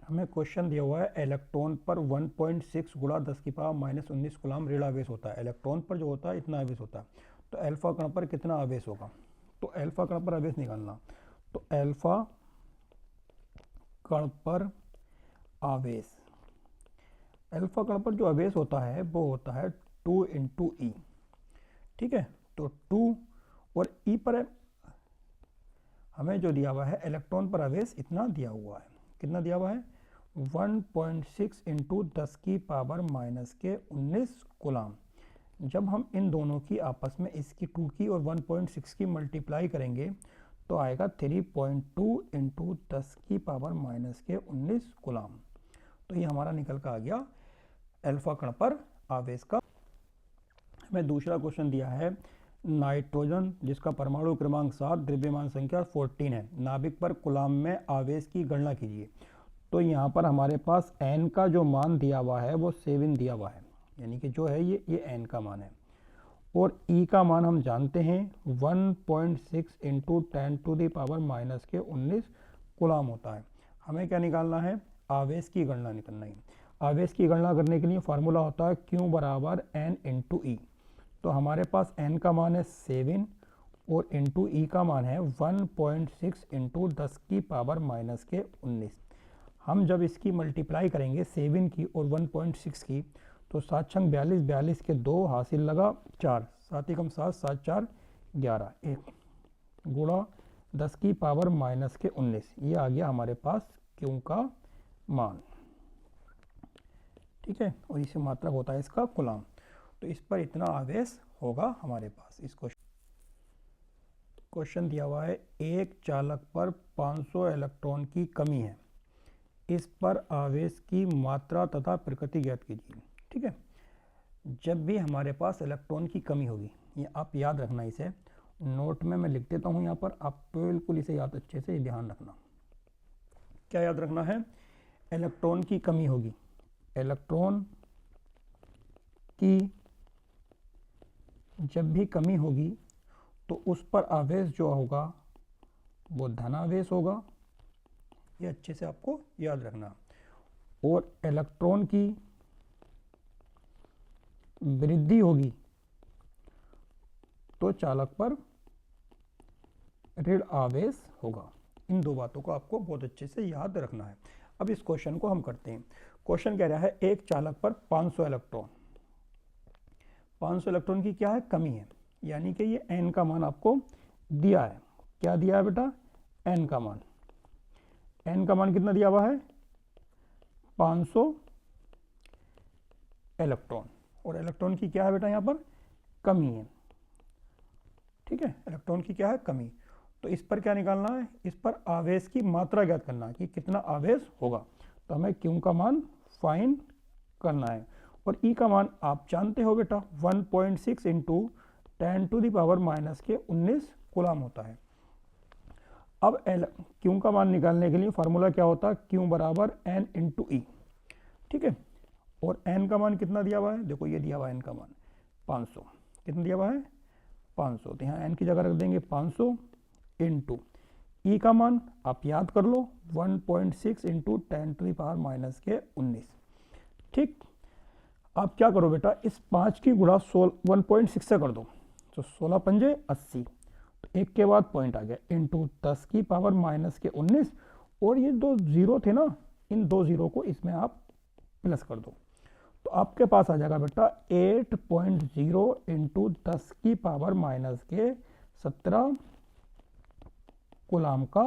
हमें क्वेश्चन दिया हुआ है इलेक्ट्रॉन पर 1.6 गुणा 10 की पावर माइनस 19 कूलम ऋण आवेश होता है। इलेक्ट्रॉन पर जो होता है इतना आवेश होता है, तो अल्फा कण पर कितना आवेश होगा। तो अल्फा कण पर आवेश निकालना, तो अल्फा कण पर आवेश, अल्फा कण पर जो आवेश होता है वो होता है 2 इंटू ई। ठीक है, तो 2 और ई पर हमें जो दिया हुआ है इलेक्ट्रॉन पर आवेश इतना दिया हुआ है। कितना दिया हुआ है 1.6 इंटू 10 की पावर माइनस के 19 कूलम। जब हम इन दोनों की आपस में इसकी 2 की और 1.6 की मल्टीप्लाई करेंगे तो आएगा 3.2 इंटू 10 की पावर माइनस के 19 कूलम। तो ये हमारा निकल कर आ गया अल्फा कण पर आवेश का। हमें दूसरा क्वेश्चन दिया है नाइट्रोजन जिसका परमाणु क्रमांक 7 द्रव्यमान संख्या 14 है, नाभिक पर कूलम में आवेश की गणना कीजिए। तो यहाँ पर हमारे पास n का जो मान दिया हुआ है वो 7 दिया हुआ है, यानी कि जो है ये n का मान है, और E का मान हम जानते हैं 1.6 into 10 to the power minus के 19 कूलम होता है। हमें क्या निकालना है, आवेश की गणना निकालना है। आवेश की गणना करने के लिए फार्मूला होता है Q बराबर N इंटू ई। तो हमारे पास n का मान है 7 और इंटू ई का मान है 1.6 इंटू 10 की पावर माइनस के 19। हम जब इसकी मल्टीप्लाई करेंगे 7 की और 1.6 की, तो 7 छंग 42, 42 के 2 हासिल लगा 4, 7 एकम 7, 7 4 11, 1 गुणा 10 की पावर माइनस के 19। ये आ गया हमारे पास क्यू का मान। ठीक है, और इसे मात्रक होता है इसका कूलम। तो इस पर इतना आवेश होगा हमारे पास। इस क्वेश्चन दिया हुआ है एक चालक पर 500 इलेक्ट्रॉन की कमी है, इस पर आवेश की मात्रा तथा प्रकृति ज्ञात कीजिए। ठीक है, जब भी हमारे पास इलेक्ट्रॉन की कमी होगी, ये आप याद रखना, इसे नोट में मैं लिख देता हूँ यहाँ पर, आप बिल्कुल इसे याद अच्छे से ध्यान रखना। क्या याद रखना है, इलेक्ट्रॉन की कमी होगी, इलेक्ट्रॉन की जब भी कमी होगी तो उस पर आवेश जो होगा वो धनावेश होगा, ये अच्छे से आपको याद रखना। और इलेक्ट्रॉन की वृद्धि होगी तो चालक पर ऋण आवेश होगा। इन दो बातों को आपको बहुत अच्छे से याद रखना है। अब इस क्वेश्चन को हम करते हैं। क्वेश्चन कह रहा है एक चालक पर 500 इलेक्ट्रॉन, 500 इलेक्ट्रॉन की क्या है, कमी है, यानी कि ये n का मान आपको दिया है। क्या दिया है बेटा, n का मान। n का मान कितना दिया हुआ है 500 इलेक्ट्रॉन, और इलेक्ट्रॉन की क्या है बेटा यहाँ पर कमी है। ठीक है, इलेक्ट्रॉन की क्या है कमी। तो इस पर क्या निकालना है, इस पर आवेश की मात्रा ज्ञात करना है कि कितना आवेश होगा। तो हमें Q का मान फाइंड करना है, और E का मान आप जानते हो बेटा 1.6 into 10 to the power minus के 19 कूलम होता है। अब Q का मान निकालने के लिए फार्मूला क्या होता है, Q बराबर N इंटू ई। ठीक है, और N का मान कितना दिया हुआ है, देखो ये दिया हुआ है N का मान 500। कितना दिया हुआ है 500, तो यहाँ N की जगह रख देंगे 500 इंटू ई का मान आप याद कर लो 1.6 into 10 to the power minus के 19। ठीक, आप क्या करो बेटा, इस 5 की गुणा 1.6 से कर दो, तो 16 पंजे 80, तो एक के बाद पॉइंट आ गया, इंटू 10 की पावर माइनस के 19, और ये दो जीरो थे ना, इन दो जीरो को इसमें आप प्लस कर दो, तो आपके पास आ जाएगा बेटा 8.0 इंटू 10 की पावर माइनस के 17 कूलम का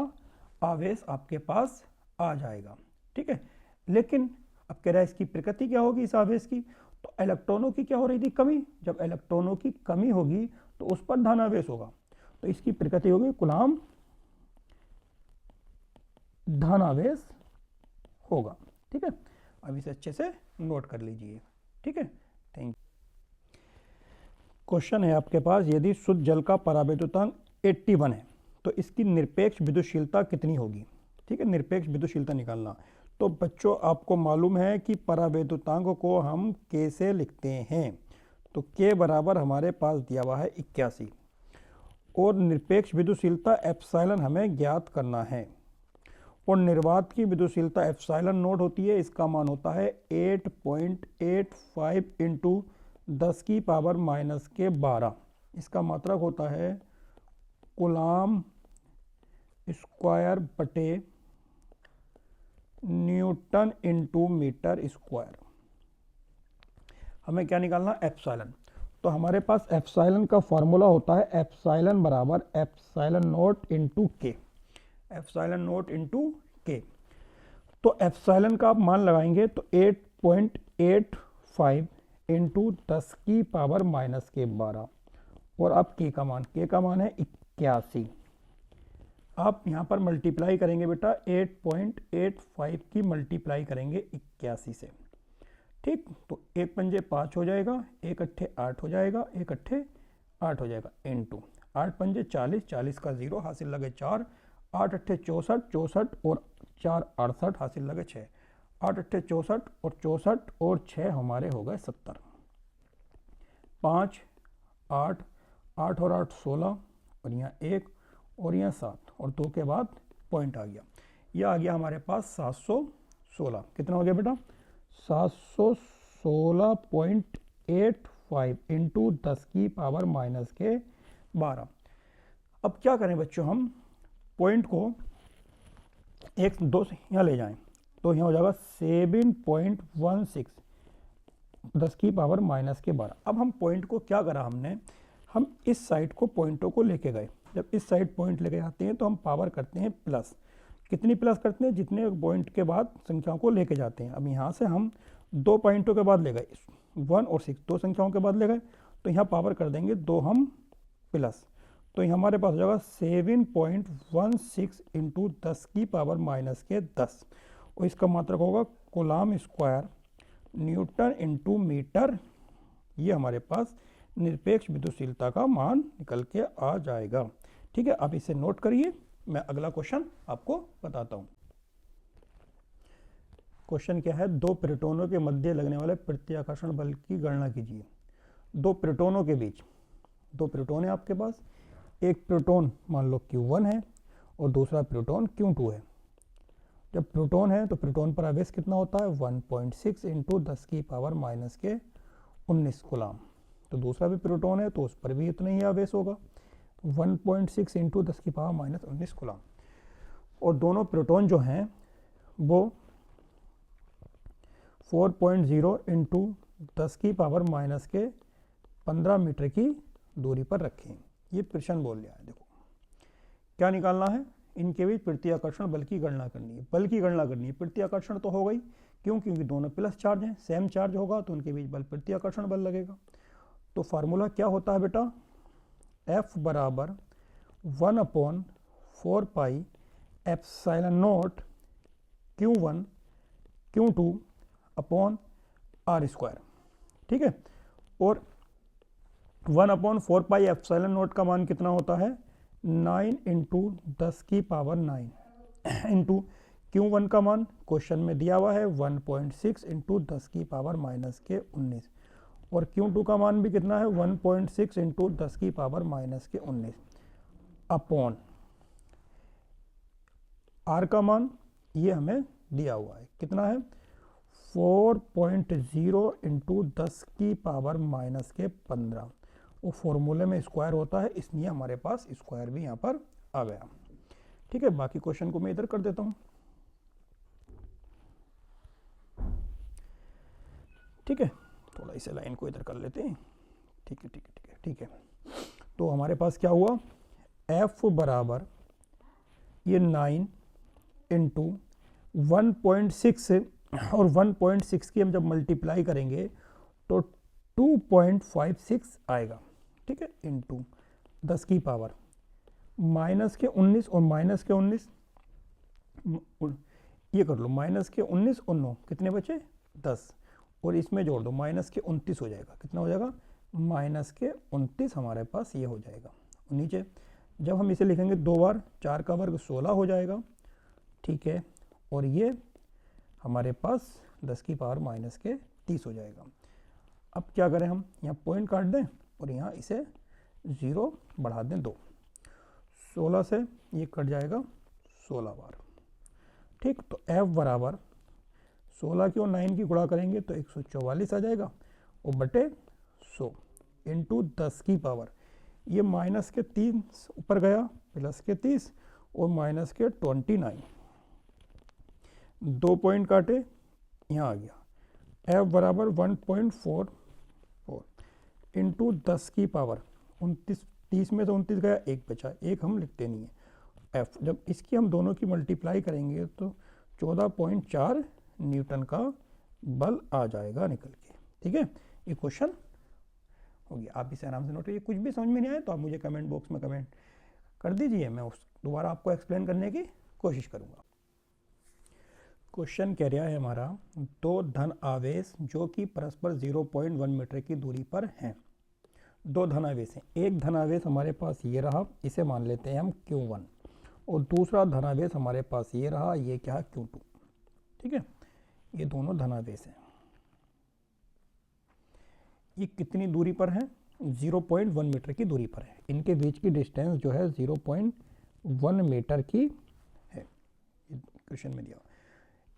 आवेश आपके पास आ जाएगा। ठीक है, लेकिन अब कह रहा है इसकी प्रकृति क्या होगी इस आवेश की, तो इलेक्ट्रॉनों की क्या हो रही थी कमी, जब इलेक्ट्रॉनों की कमी होगी तो उस पर धनावेश होगा, तो इसकी प्रकृति होगी कूलम धनावेश होगा। ठीक है, अब इसे अच्छे से नोट कर लीजिए। ठीक है, थैंक यू। क्वेश्चन है आपके पास, यदि शुद्ध जल का परावैद्युतांक 81 है तो इसकी निरपेक्ष विद्युतशीलता कितनी होगी। ठीक है, निरपेक्ष विद्युतशीलता निकालना। तो बच्चों आपको मालूम है कि परावैद्युतांक को हम कैसे लिखते हैं, तो K बराबर हमारे पास दिया हुआ है 81, और निरपेक्ष विद्युतशीलता एप्सिलॉन हमें ज्ञात करना है। और निर्वात की विद्युतशीलता एप्सिलॉन नोट होती है, इसका मान होता है 8.85 इंटू 10 की पावर माइनस के 12। इसका मात्रक होता है कूलाम स्क्वायर बटे न्यूटन इंटू मीटर स्क्वायर। हमें क्या निकालना, एप्सिलॉन। तो हमारे पास एप्सिलॉन का फॉर्मूला होता है एप्सिलॉन बराबर एप्सिलॉन नोट इंटू के, एप्सिलॉन नोट इंटू के। तो एप्सिलॉन का आप मान लगाएंगे तो 8.85 इंटू 10 की पावर माइनस के 12, और अब के का मान है 81। आप यहाँ पर मल्टीप्लाई करेंगे बेटा, 8.85 की मल्टीप्लाई करेंगे 81 से, ठीक। तो 1 पंजे 5 हो जाएगा, 1 अट्ठे 8 हो जाएगा, 1 अट्ठे 8 हो जाएगा, इंटू 8 पंजे 40, 40 का 0 हासिल लगे 4, 8 अट्ठे 64, 64 और 4 68 हासिल लगे 6, 8 अट्ठे 64 और 64 और 6 हमारे हो गए 70। 5 8 8 और 8 16 और यहाँ 1 और यहाँ 7 और 2 के बाद पॉइंट आ गया, यह आ गया हमारे पास 716। कितना हो गया बेटा, 716.85 इंटू 10 की पावर माइनस के 12। अब क्या करें बच्चों, हम पॉइंट को 1 2 से यहाँ ले जाएं तो यहाँ हो जाएगा 7.16 10 की पावर माइनस के 12। अब हम पॉइंट को क्या करा हमने, हम इस साइड को पॉइंटों को लेके गए। जब इस साइड पॉइंट लेके जाते हैं तो हम पावर करते हैं प्लस। कितनी प्लस करते हैं, जितने पॉइंट के बाद संख्याओं को लेके जाते हैं। अब यहाँ से हम 2 पॉइंटों के बाद ले गए, 1 और 6 2 संख्याओं के बाद ले गए, तो यहाँ पावर कर देंगे 2 हम प्लस, तो यहाँ हमारे पास हो जाएगा 7.16 इंटू 10 की पावर माइनस के 10, और इसका मात्रक होगा coulomb square newton into metre. ये हमारे पास निरपेक्ष विद्युतशीलता का मान निकल के आ जाएगा, ठीक है। आप इसे नोट करिए, मैं अगला क्वेश्चन आपको बताता हूं। क्वेश्चन क्या है, 2 प्रोटॉनों के मध्य लगने वाले प्रत्याकर्षण बल की गणना कीजिए। 2 प्रोटॉनों के बीच, 2 प्रोटॉन है आपके पास, एक प्रोटॉन मान लो Q1 है और दूसरा प्रोटॉन Q2 है। जब प्रोटॉन है तो प्रोटॉन पर आवेश कितना होता है, 1.6 इंटू 10 की पावर माइनस के 19 कूलाम। तो दूसरा भी प्रोटॉन है तो उस पर भी इतना ही आवेश होगा, 1.6 इंटू 10 की पावर माइनस 19 कूलाम। और दोनों प्रोटॉन जो हैं वो 4.0 इंटू 10 की पावर माइनस के 15 मीटर की दूरी पर रखें। ये प्रश्न बोल रहा है, देखो क्या निकालना है, इनके बीच प्रत्याकर्षण बल की गणना करनी है। बल की गणना करनी है, प्रत्याकर्षण तो हो गई, क्यों, क्योंकि दोनों प्लस चार्ज हैं, सेम चार्ज होगा तो उनके बीच बल प्रत्याकर्षण बल लगेगा। तो फार्मूला क्या होता है बेटा, F बराबर 1/4 pi epsilon note Q1 Q2 upon R square, ठीक है। और 1/4 पाई एप्सिलॉन नोट का मान कितना होता है, 9 इंटू 10 की पावर 9 इंटू Q1 का मान क्वेश्चन में दिया हुआ है 1.6 इंटू 10 की पावर माइनस के 19, और Q2 का मान भी कितना है 1.6 इंटू 10 की पावर माइनस के 19 अपॉन R का मान ये हमें दिया हुआ है, कितना है 4.0 इंटू 10 की पावर माइनस के 15। वो फॉर्मूले में स्क्वायर होता है, इसलिए हमारे पास स्क्वायर भी यहाँ पर आ गया, ठीक है। बाकी क्वेश्चन को मैं इधर कर देता हूँ, ठीक है। थोड़ा इसे लाइन को इधर कर लेते हैं, ठीक है ठीक है ठीक है ठीक है। तो हमारे पास क्या हुआ, F बराबर ये 9 इंटू 1.6 और 1.6 की हम जब मल्टीप्लाई करेंगे तो 2.56 आएगा, ठीक है, इंटू 10 की पावर माइनस के 19 और माइनस के 19 ये कर लो, माइनस के 19 और 9 कितने बचे 10, और इसमें जोड़ दो माइनस के 29 हो जाएगा, कितना हो जाएगा माइनस के 29 हमारे पास ये हो जाएगा। नीचे जब हम इसे लिखेंगे 2 बार 4 का वर्ग 16 हो जाएगा, ठीक है, और ये हमारे पास 10 की पावर माइनस के 30 हो जाएगा। अब क्या करें, हम यहाँ पॉइंट काट दें और यहाँ इसे 0 बढ़ा दें 2, 16 से ये कट जाएगा 16 बार, ठीक, तो F बराबर 16 की और 9 की गुणा करेंगे तो 144 आ जाएगा, और बटे 100 इंटू 10 की पावर, ये माइनस के 30 ऊपर गया, प्लस के 30 और माइनस के 29, 2 पॉइंट काटे, यहाँ आ गया F बराबर 1.44 इंटू 10 की पावर 29, 30 में से 29 गया, एक बचा, एक हम लिखते नहीं है F। जब इसकी हम दोनों की मल्टीप्लाई करेंगे तो 14.4 न्यूटन का बल आ जाएगा निकल के। ठीक है, ये क्वेश्चन हो गया। आप इसे आराम से नोट करिए। कुछ भी समझ में नहीं आए तो आप मुझे कमेंट बॉक्स में कमेंट कर दीजिए, मैं उस दोबारा आपको एक्सप्लेन करने की कोशिश करूँगा। क्वेश्चन कह रहा है हमारा, दो धन आवेश जो कि परस्पर 0.1 मीटर की दूरी पर हैं। दो धन आवेश हैं, एक धन आवेश हमारे पास ये रहा, इसे मान लेते हैं हम Q1, और दूसरा धन आवेश हमारे पास ये रहा, ये क्या है Q2। ठीक है, ये दोनों धन आवेश हैं। ये कितनी दूरी पर है? 0.1 मीटर की दूरी पर है। इनके बीच की डिस्टेंस जो है 0.1 मीटर की है, क्वेश्चन में दिया।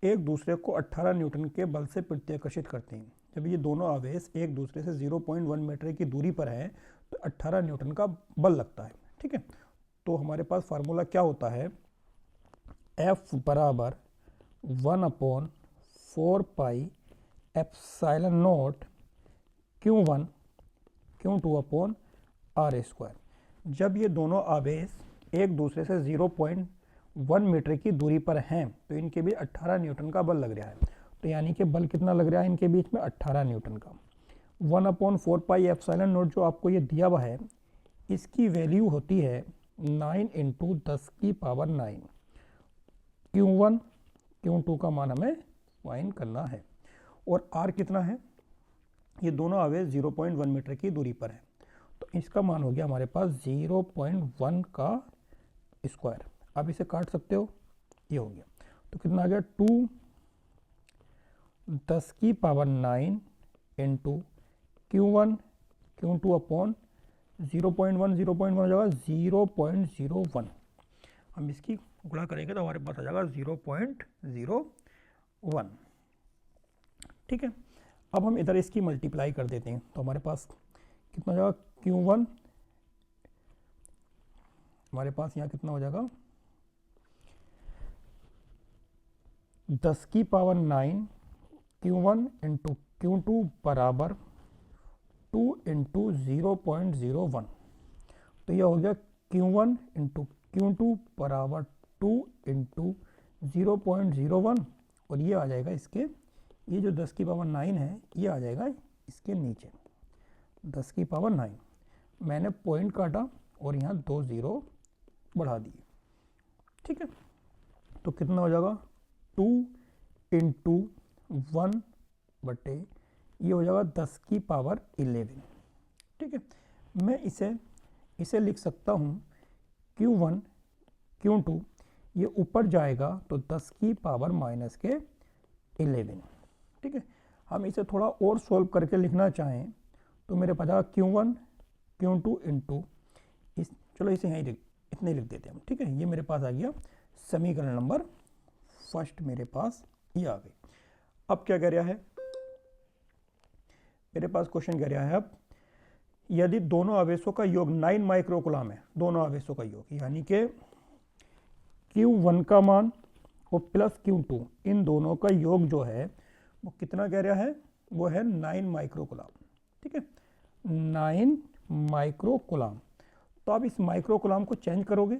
एक दूसरे को 18 न्यूटन के बल से प्रत्याकर्षित करते हैं। जब ये दोनों आवेश एक दूसरे से 0.1 मीटर की दूरी पर है तो 18 न्यूटन का बल लगता है। ठीक है, तो हमारे पास फार्मूला क्या होता है? F बराबर 1/4 pi epsilon not Q1 Q2 upon R square. जब ये दोनों आवेश एक दूसरे से 0.1 मीटर की दूरी पर हैं तो इनके बीच 18 न्यूटन का बल लग रहा है। तो यानी कि बल कितना लग रहा है इनके बीच में? 18 न्यूटन का। 1/4 पाई एप्सिलॉन नॉट जो आपको ये दिया हुआ है, इसकी वैल्यू होती है 9 इंटू 10 की पावर 9। Q1 Q2 का मान हमें फाइंड करना है। और R कितना है? ये दोनों आवेश 0.1 मीटर की दूरी पर है, तो इसका मान हो गया हमारे पास 0.1 का स्क्वायर। आप इसे काट सकते हो, ये हो गया। तो कितना आ गया? 2 10 की power 9 into Q1 Q2 upon 0.1 हो जाएगा 0.01। हम इसकी गुणा करेंगे तो हमारे पास आ जाएगा 0.01। ठीक है, अब हम इधर इसकी मल्टीप्लाई कर देते हैं तो हमारे पास कितना हो जाएगा? Q1 हमारे पास यहाँ कितना हो जाएगा? 10 की पावर 9 Q1 इंटू Q2 बराबर 2 इंटू 0.01। तो यह हो गया Q1 इंटू Q2 बराबर 2 इंटू 0.01, और ये आ जाएगा इसके, ये जो 10 की पावर 9 है ये आ जाएगा इसके नीचे 10 की पावर 9। मैंने पॉइंट काटा और यहाँ 2 0 बढ़ा दिए। ठीक है, तो कितना हो जाएगा? 2 इंटू 1 बटे ये हो जाएगा 10 की पावर 11। ठीक है, मैं इसे लिख सकता हूँ Q1 Q2, ये ऊपर जाएगा तो 10 की पावर माइनस के 11। ठीक है, हम इसे थोड़ा और सॉल्व करके लिखना चाहें तो मेरे पास आएगा Q1 Q2 इंटू चलो इसे यहीं इतने लिख देते हैं हम। ठीक है, ये मेरे पास आ गया समीकरण नंबर फर्स्ट, मेरे पास ये आ गई। अब क्या कह रहा है मेरे पास? क्वेश्चन कह रहा है, अब यदि दोनों आवेशों का योग 9 माइक्रोकूलम है, दोनों आवेशों का योग यानी कि Q1 का मान और प्लस Q2, इन दोनों का योग जो है वो कितना कह रहा है? वो है 9 माइक्रोकूलम। ठीक है, 9 माइक्रोकूलम। तो आप इस माइक्रोकूलम को चेंज करोगे।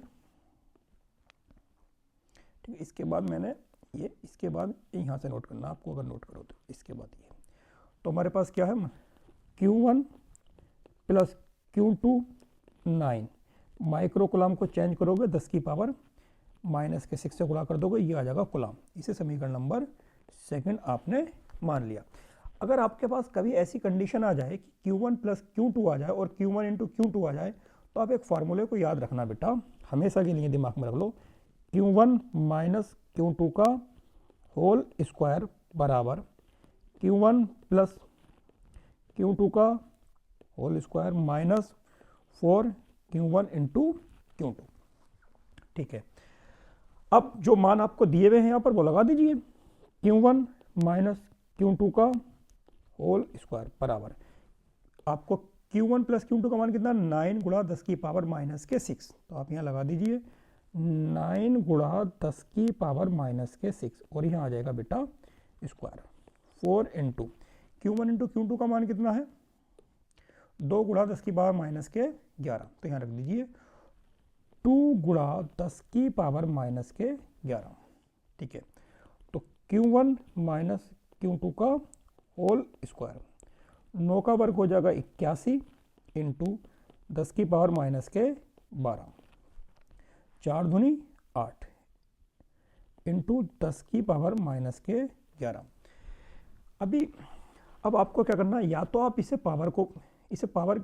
ठीक है, इसके बाद मैंने ये, इसके बाद यहाँ से नोट करना आपको, अगर नोट करो तो इसके बाद ये, तो हमारे पास क्या है? Q1 प्लस Q2 9 माइक्रोकूलम को चेंज करोगे 10 की पावर माइनस के 6 से गुणा कर दोगे, ये आ जाएगा कूलम। इसे समीकरण नंबर सेकंड आपने मान लिया। अगर आपके पास कभी ऐसी कंडीशन आ जाए कि Q1 प्लस Q2 आ जाए और Q1 इंटू Q2 आ जाए, तो आप एक फार्मूले को याद रखना बेटा, हमेशा के लिए दिमाग में रख लो। Q1 माइनस Q2 का होल स्क्वायर बराबर Q1 प्लस Q2 का whole square minus 4 Q1 into Q2। ठीक है, अब जो मान आपको दिए हुए हैं यहाँ पर वो लगा दीजिए, Q1 माइनस Q2 का होल स्क्वायर बराबर, आपको Q1 प्लस Q2 का मान कितना, 9 गुणा 10 की पावर माइनस के 6, तो आप यहाँ लगा दीजिए 9 गुणा 10 की पावर माइनस के 6, और यहाँ आ जाएगा बेटा square 4 into Q1 into Q2 का मान कितना है, 2 गुणा 10 की पावर माइनस के 11, तो यहाँ रख दीजिए 2 गुणा 10 की पावर माइनस के 11, ठीक है। तो Q1 माइनस Q2 का होल स्क्वायर, 9 का वर्ग हो जाएगा 81 इंटू 10 की पावर माइनस के 12, 4 दूनी 8 इंटू 10 की पावर माइनस के 11। अब आपको क्या करना है, या तो आप इसे पावर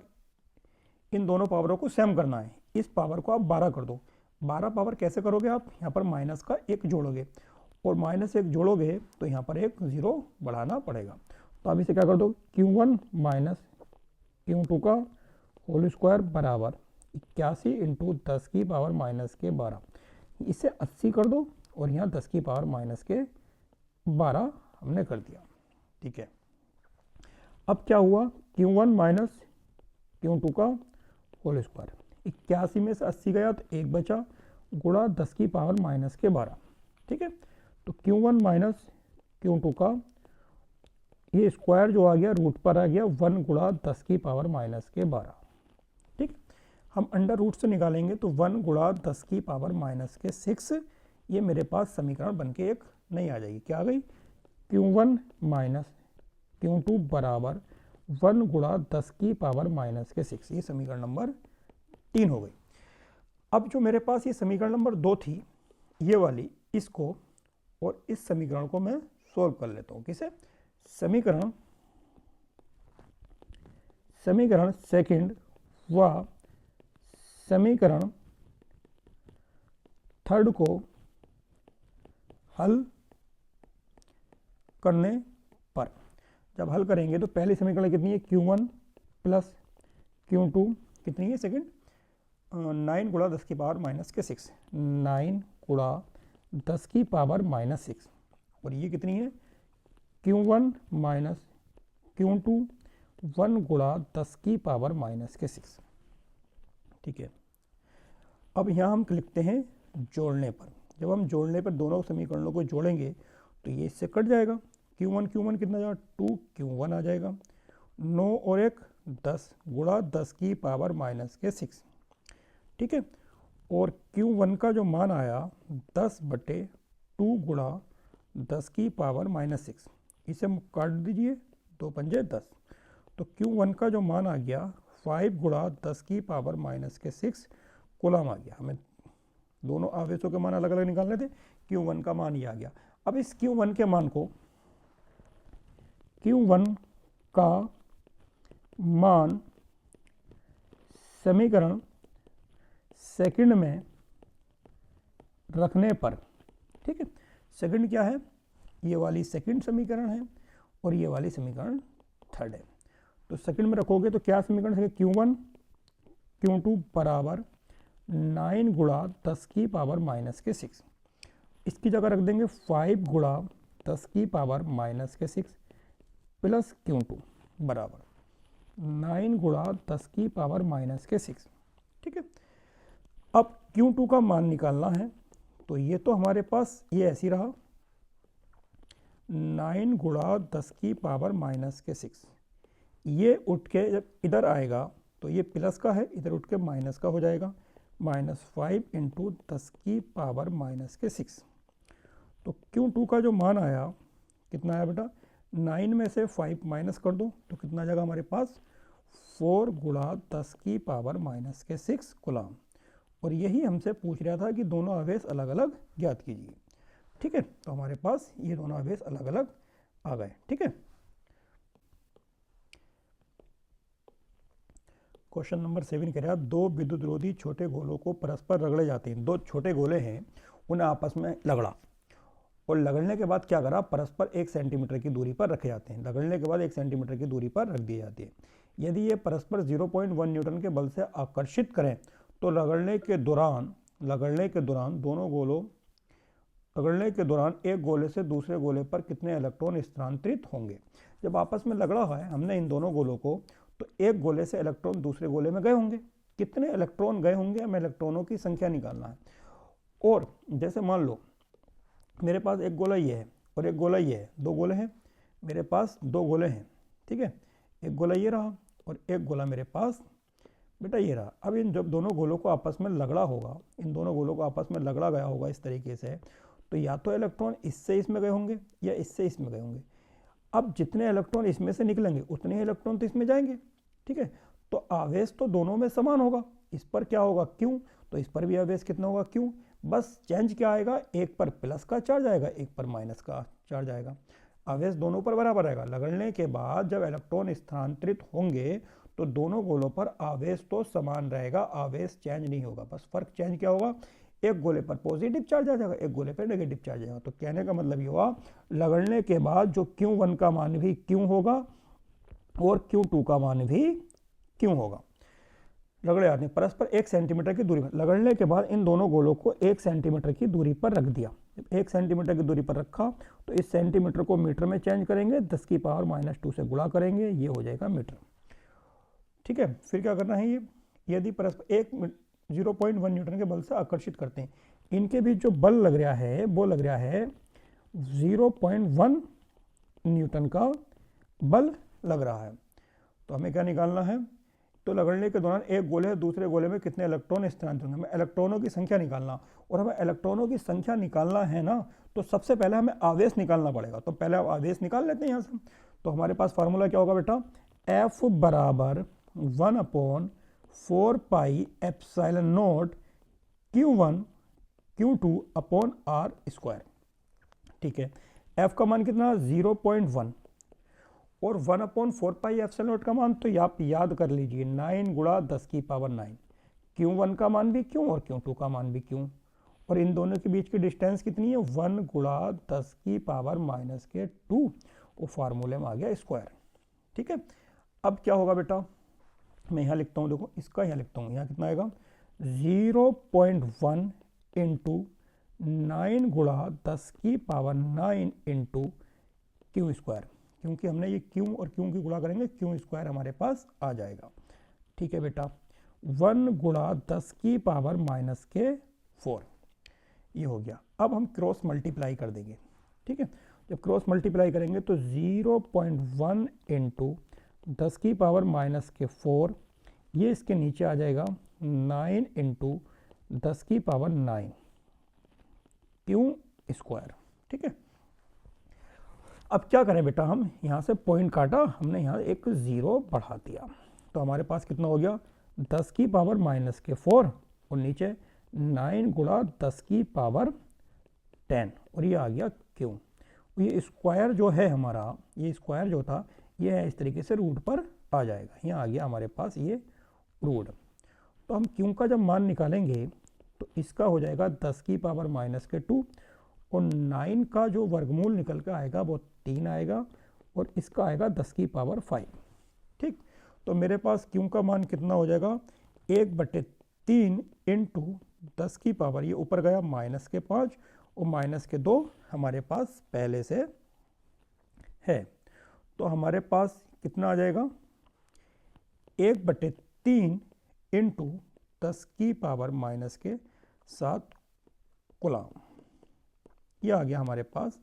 इन दोनों पावरों को सेम करना है, इस पावर को आप 12 कर दो। 12 पावर कैसे करोगे आप, यहाँ पर माइनस का 1 जोड़ोगे, और माइनस 1 जोड़ोगे तो यहाँ पर एक 0 बढ़ाना पड़ेगा। तो आप इसे क्या कर दो, Q1 माइनस Q2 का होल स्क्वायर बराबर 81 इंटू 10 की पावर माइनस के 12, इसे 80 कर दो, और यहाँ 10 की पावर माइनस के 12 हमने कर दिया, ठीक है। अब क्या हुआ, Q1 माइनस Q2 का होल स्क्वायर, 81 में से 80 गया तो 1 बचा, गुणा 10 की पावर माइनस के 12, ठीक है। तो Q1 माइनस Q2 का ये स्क्वायर जो आ गया रूट पर आ गया 1 गुणा 10 की पावर माइनस के 12, ठीक। हम अंडर रूट से निकालेंगे तो 1 गुणा 10 की पावर माइनस के 6, ये मेरे पास समीकरण बन के एक नई आ जाएगी, क्या आ गई, Q1 माइनस Q2 बराबर 1 गुणा 10 की पावर माइनस के 6, ये समीकरण नंबर 3 हो गई। अब जो मेरे पास ये समीकरण नंबर 2 थी, ये वाली, इसको और इस समीकरण को मैं सोल्व कर लेता हूँ, किसे, समीकरण सेकंड व समीकरण थर्ड को हल करने पर, जब हल करेंगे तो पहली समीकरण कितनी है, Q1 प्लस Q2 कितनी है सेकंड, 9 गुणा 10 की पावर माइनस के 6, 9 गुणा 10 की पावर माइनस 6, और ये कितनी है, Q1 माइनस Q2 1 गुणा 10 की पावर माइनस के 6, ठीक है। अब यहाँ हम लिखते हैं जोड़ने पर, जब हम जोड़ने पर दोनों समीकरणों को जोड़ेंगे तो ये इससे कट जाएगा, Q1 कितना जाएगा, 2Q1 आ जाएगा, 9 और 1 10 गुणा 10 की पावर माइनस के 6, ठीक है। और Q1 का जो मान आया 10/2 गुणा 10 की पावर माइनस 6, इसे काट दीजिए, 2 पंजे 10, तो Q1 का जो मान आ गया 5 गुणा 10 की पावर माइनस के 6 कूलम आ गया। हमें दोनों आवेशों के मान अलग अलग निकालने थे, Q1 का मान ये आ गया। अब इस Q1 के मान को, Q1 का मान समीकरण सेकंड में रखने पर, ठीक है, सेकंड क्या है, ये वाली सेकंड समीकरण है और ये वाली समीकरण थर्ड है। तो सेकंड में रखोगे तो क्या समीकरण है, Q1 Q2 बराबर 9 गुणा 10 की पावर माइनस के 6, इसकी जगह रख देंगे 5 गुणा 10 की पावर माइनस के 6 प्लस Q2 बराबर 9 गुणा 10 की पावर माइनस के 6, ठीक है। अब Q2 का मान निकालना है, तो ये तो हमारे पास ये ऐसी रहा 9 गुणा 10 की पावर माइनस के 6, ये उठ के जब इधर आएगा तो ये प्लस का है, इधर उठ के माइनस का हो जाएगा, -5 इंटू 10 की पावर माइनस के 6। तो Q2 का जो मान आया कितना आया बेटा, 9 में से 5 माइनस कर दो तो कितना जाएगा हमारे पास, 4 गुणा 10 की पावर माइनस के 6 कूलम। और यही हमसे पूछ रहा था कि दोनों आवेश अलग अलग ज्ञात कीजिए, ठीक है। तो हमारे पास ये दोनों आवेश अलग अलग आ गए, ठीक है। क्वेश्चन नंबर 7 कह रहा है, दो विद्युत रोधी छोटे गोलों को परस्पर रगड़े जाते हैं। दो छोटे गोले हैं, उन्हें आपस में लगड़ा, और लगड़ने के बाद क्या करा, परस्पर 1 सेंटीमीटर की दूरी पर रखे जाते हैं। लगड़ने के बाद 1 सेंटीमीटर की दूरी पर रख दिए जाते हैं। यदि ये परस्पर 0.1 न्यूटन के बल से आकर्षित करें तो लगड़ने के दौरान दोनों गोलों रगड़ने के दौरान एक गोले से दूसरे गोले पर कितने इलेक्ट्रॉन स्थानांतरित होंगे। जब आपस में रगड़ा है हमने इन दोनों गोलों को, तो एक गोले से इलेक्ट्रॉन दूसरे गोले में गए होंगे। कितने इलेक्ट्रॉन गए होंगे, हमें इलेक्ट्रॉनों की संख्या निकालना है। और जैसे मान लो मेरे पास एक गोला ये है और एक गोला ये है, दो गोले हैं मेरे पास, दो गोले हैं, ठीक है। एक गोला ये रहा और एक गोला मेरे पास बेटा ये रहा। अब इन जब दोनों गोलों को आपस में लगड़ा होगा, इन दोनों गोलों को आपस में लगड़ा गया होगा इस तरीके से, तो या तो इलेक्ट्रॉन इससे इसमें गए होंगे या इससे इसमें गए होंगे। अब जितने इलेक्ट्रॉन इसमें से निकलेंगे उतने ही इलेक्ट्रॉन तो इसमें जाएंगे, ठीक है। तो आवेश तो दोनों में समान होगा। इस पर क्या होगा, क्यों, तो इस पर भी आवेश कितना होगा, क्यों। बस चेंज क्या आएगा, एक पर प्लस का चार्ज आएगा, एक पर माइनस का चार्ज आएगा। आवेश दोनों पर बराबर आएगा। लगड़ने के बाद जब इलेक्ट्रॉन स्थानांतरित होंगे तो दोनों गोलों पर आवेश तो समान रहेगा, आवेश चेंज नहीं होगा। बस फर्क चेंज क्या होगा, एक गोले पर पॉजिटिव चार्ज आ जाएगा, एक गोले पर नेगेटिव चार्ज आएगा। तो कहने का मतलब ये हुआ, लगड़ने के बाद जो Q1 का मान भी Q होगा और Q2 का मान भी Q होगा। रगड़े आदमी परस्पर 1 सेंटीमीटर की दूरी पर, लगड़ने के बाद इन दोनों गोलों को 1 सेंटीमीटर की दूरी पर रख दिया। जब 1 सेंटीमीटर की दूरी पर रखा तो इस सेंटीमीटर को मीटर में चेंज करेंगे, 10 की पावर -2 से गुणा करेंगे, ये हो जाएगा मीटर, ठीक है। फिर क्या करना है, ये यदि परस्पर 0.1 न्यूटन के बल से आकर्षित करते हैं, इनके बीच जो बल लग रहा है वो लग रहा है 0.1 न्यूटन का बल लग रहा है। तो हमें क्या निकालना है, तो लगड़ने के दौरान एक गोले से दूसरे गोले में कितने इलेक्ट्रॉन स्थानांतरित होंगे, हमें इलेक्ट्रॉनों की संख्या निकालना। और हमें इलेक्ट्रॉनों की संख्या निकालना है ना, तो सबसे पहले हमें आवेश निकालना पड़ेगा। तो पहले आप आवेश निकाल लेते हैं यहाँ से। तो हमारे पास फार्मूला क्या होगा बेटा, F बराबर 1/4 pi epsilon not Q1 Q2 upon R square, ठीक है। F का मान कितना, 0.1 और 1/4 पाई एप्सिलॉन नॉट का मान तो आप याद कर लीजिए, 9 गुणा 10 की पावर 9। Q1 का मान भी Q और Q2 का मान भी Q, और इन दोनों के बीच की डिस्टेंस कितनी है, 1 गुणा 10 की पावर -2, वो फार्मूले में आ गया स्क्वायर, ठीक है। अब क्या होगा बेटा, मैं यहाँ लिखता हूँ, देखो इसका यहाँ लिखता हूँ, यहाँ कितना आएगा 0.1 इंटू 9 गुणा 10 की पावर 9 इंटू Q स्क्वायर, क्योंकि हमने ये Q और Q की गुणा करेंगे, Q स्क्वायर हमारे पास आ जाएगा, ठीक है बेटा। 1 गुणा 10 की पावर -4, ये हो गया। अब हम क्रॉस मल्टीप्लाई कर देंगे, ठीक है। जब क्रॉस मल्टीप्लाई करेंगे तो 0.1 इंटू 10 की पावर -4, ये इसके नीचे आ जाएगा 9 इंटू 10 की पावर 9 Q स्क्वायर, ठीक है। अब क्या करें बेटा, हम यहाँ से पॉइंट काटा, हमने यहाँ एक 0 बढ़ा दिया, तो हमारे पास कितना हो गया 10 की पावर -4 और नीचे 9 गुणा 10 की पावर 10 और ये आ गया Q। ये स्क्वायर जो है हमारा, ये स्क्वायर जो था ये है इस तरीके से रूट पर आ जाएगा, यहाँ आ गया हमारे पास ये रूट। तो हम Q का जब मान निकालेंगे तो इसका हो जाएगा 10 की पावर -2 और 9 का जो वर्गमूल निकल कर आएगा वो 3 आएगा और इसका आएगा 10 की पावर 5, ठीक। तो मेरे पास Q का मान कितना हो जाएगा, 1/3 इंटू 10 की पावर, ये ऊपर गया -5 और -2 हमारे पास पहले से है, तो हमारे पास कितना आ जाएगा 1/3 इंटू 10 की पावर -7 कूलम, ये आ गया हमारे पास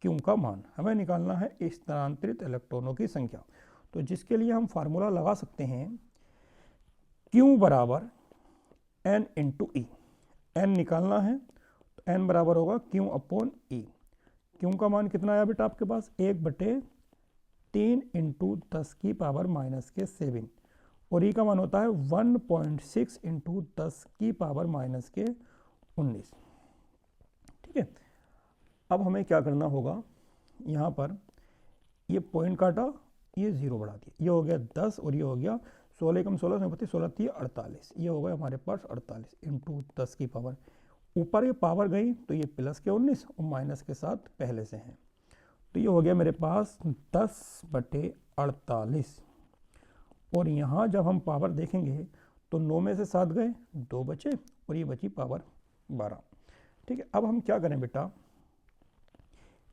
Q का मान। हमें निकालना है स्थानांतरित इलेक्ट्रॉनों की संख्या, तो जिसके लिए हम फार्मूला लगा सकते हैं Q बराबर N इंटू ई। N निकालना है तो N बराबर होगा Q अपॉन ई। Q का मान कितना आया बेटा आपके पास, 1/3 इंटू 10 की पावर -7 और ई का मान होता है 1.6 इंटू 10 की पावर -19, ठीक है। अब हमें क्या करना होगा, यहाँ पर ये पॉइंट काटा, ये 0 बढ़ा दिया, ये हो गया 10 और ये हो गया 16 कम 16 16 48, ये हो गया हमारे पास 48 इंटू 10 की पावर, ऊपर ये पावर गई तो ये प्लस के 19 और माइनस के साथ पहले से हैं, तो ये हो गया मेरे पास 10/48 और यहाँ जब हम पावर देखेंगे तो 9 में से 7 गए, 2 बचे और ये बची पावर 12, ठीक है, अब हम क्या करें बेटा,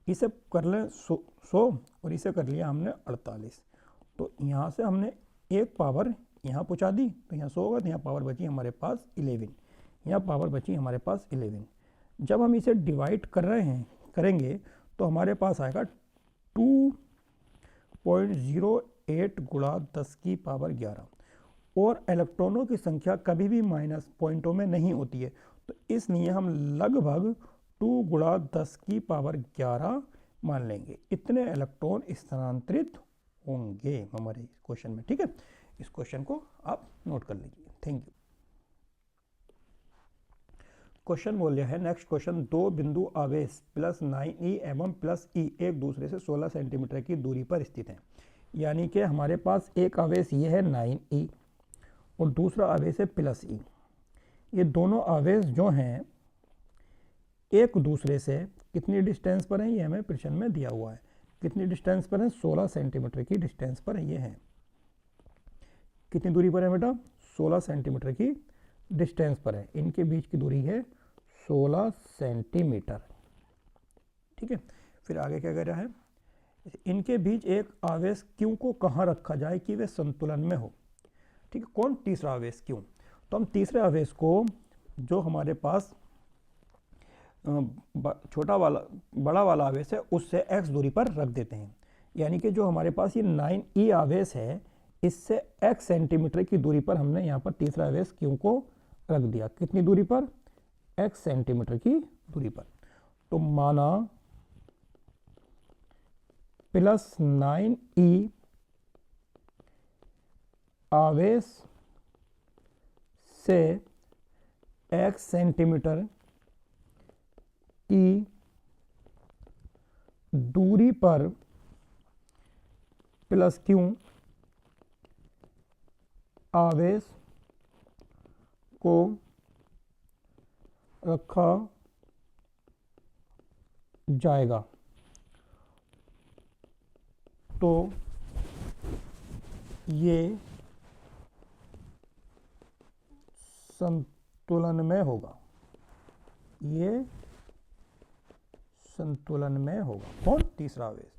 इसे कर लें 100 और इसे कर लिया हमने 48, तो यहाँ से हमने एक पावर यहाँ पहुँचा दी, तो यहाँ 100 होगा, तो यहाँ पावर बची हमारे पास 11, यहाँ पावर बची हमारे पास 11। जब हम इसे डिवाइड कर रहे हैं करेंगे तो हमारे पास आएगा 2.08 गुणा 10 की पावर 11, और इलेक्ट्रॉनों की संख्या कभी भी माइनस पॉइंटों में नहीं होती है, तो इसलिए हम लगभग 2 गुणा 10 की पावर 11 मान लेंगे, इतने इलेक्ट्रॉन स्थानांतरित होंगे हमारे क्वेश्चन में। ठीक है, इस क्वेश्चन को आप नोट कर लीजिए। Thank you. क्वेश्चन बोल रहा है, नेक्स्ट क्वेश्चन, दो बिंदु आवेश प्लस 9e एवं प्लस e एक दूसरे से 16 सेंटीमीटर की दूरी पर स्थित हैं। यानी कि हमारे पास एक आवेश ये है 9e और दूसरा आवेश है प्लस e। ये दोनों आवेश जो हैं एक दूसरे से कितनी डिस्टेंस पर हैं, ये हमें प्रश्न में दिया हुआ है। कितनी डिस्टेंस पर है, 16 सेंटीमीटर की डिस्टेंस पर ये है। कितनी दूरी पर है बेटा, 16 सेंटीमीटर की डिस्टेंस पर है। इनके बीच की दूरी है 16 सेंटीमीटर। ठीक है, फिर आगे क्या कह रहा है, इनके बीच एक आवेश Q को कहाँ रखा जाए कि वे संतुलन में हो। ठीक है, कौन, तीसरा आवेश Q। तो हम तीसरे आवेश को जो हमारे पास छोटा वाला बड़ा वाला आवेश है उससे x दूरी पर रख देते हैं। यानी कि जो हमारे पास ये 9e आवेश है इससे x सेंटीमीटर की दूरी पर हमने यहाँ पर तीसरा आवेश Q को रख दिया। कितनी दूरी पर, x सेंटीमीटर की दूरी पर। तो माना प्लस 9e आवेश से x सेंटीमीटर की दूरी पर प्लस Q आवेश को रखा जाएगा, तो ये संतुलन में होगा। ये संतुलन में होगा। कौन, तीसरा आवेश।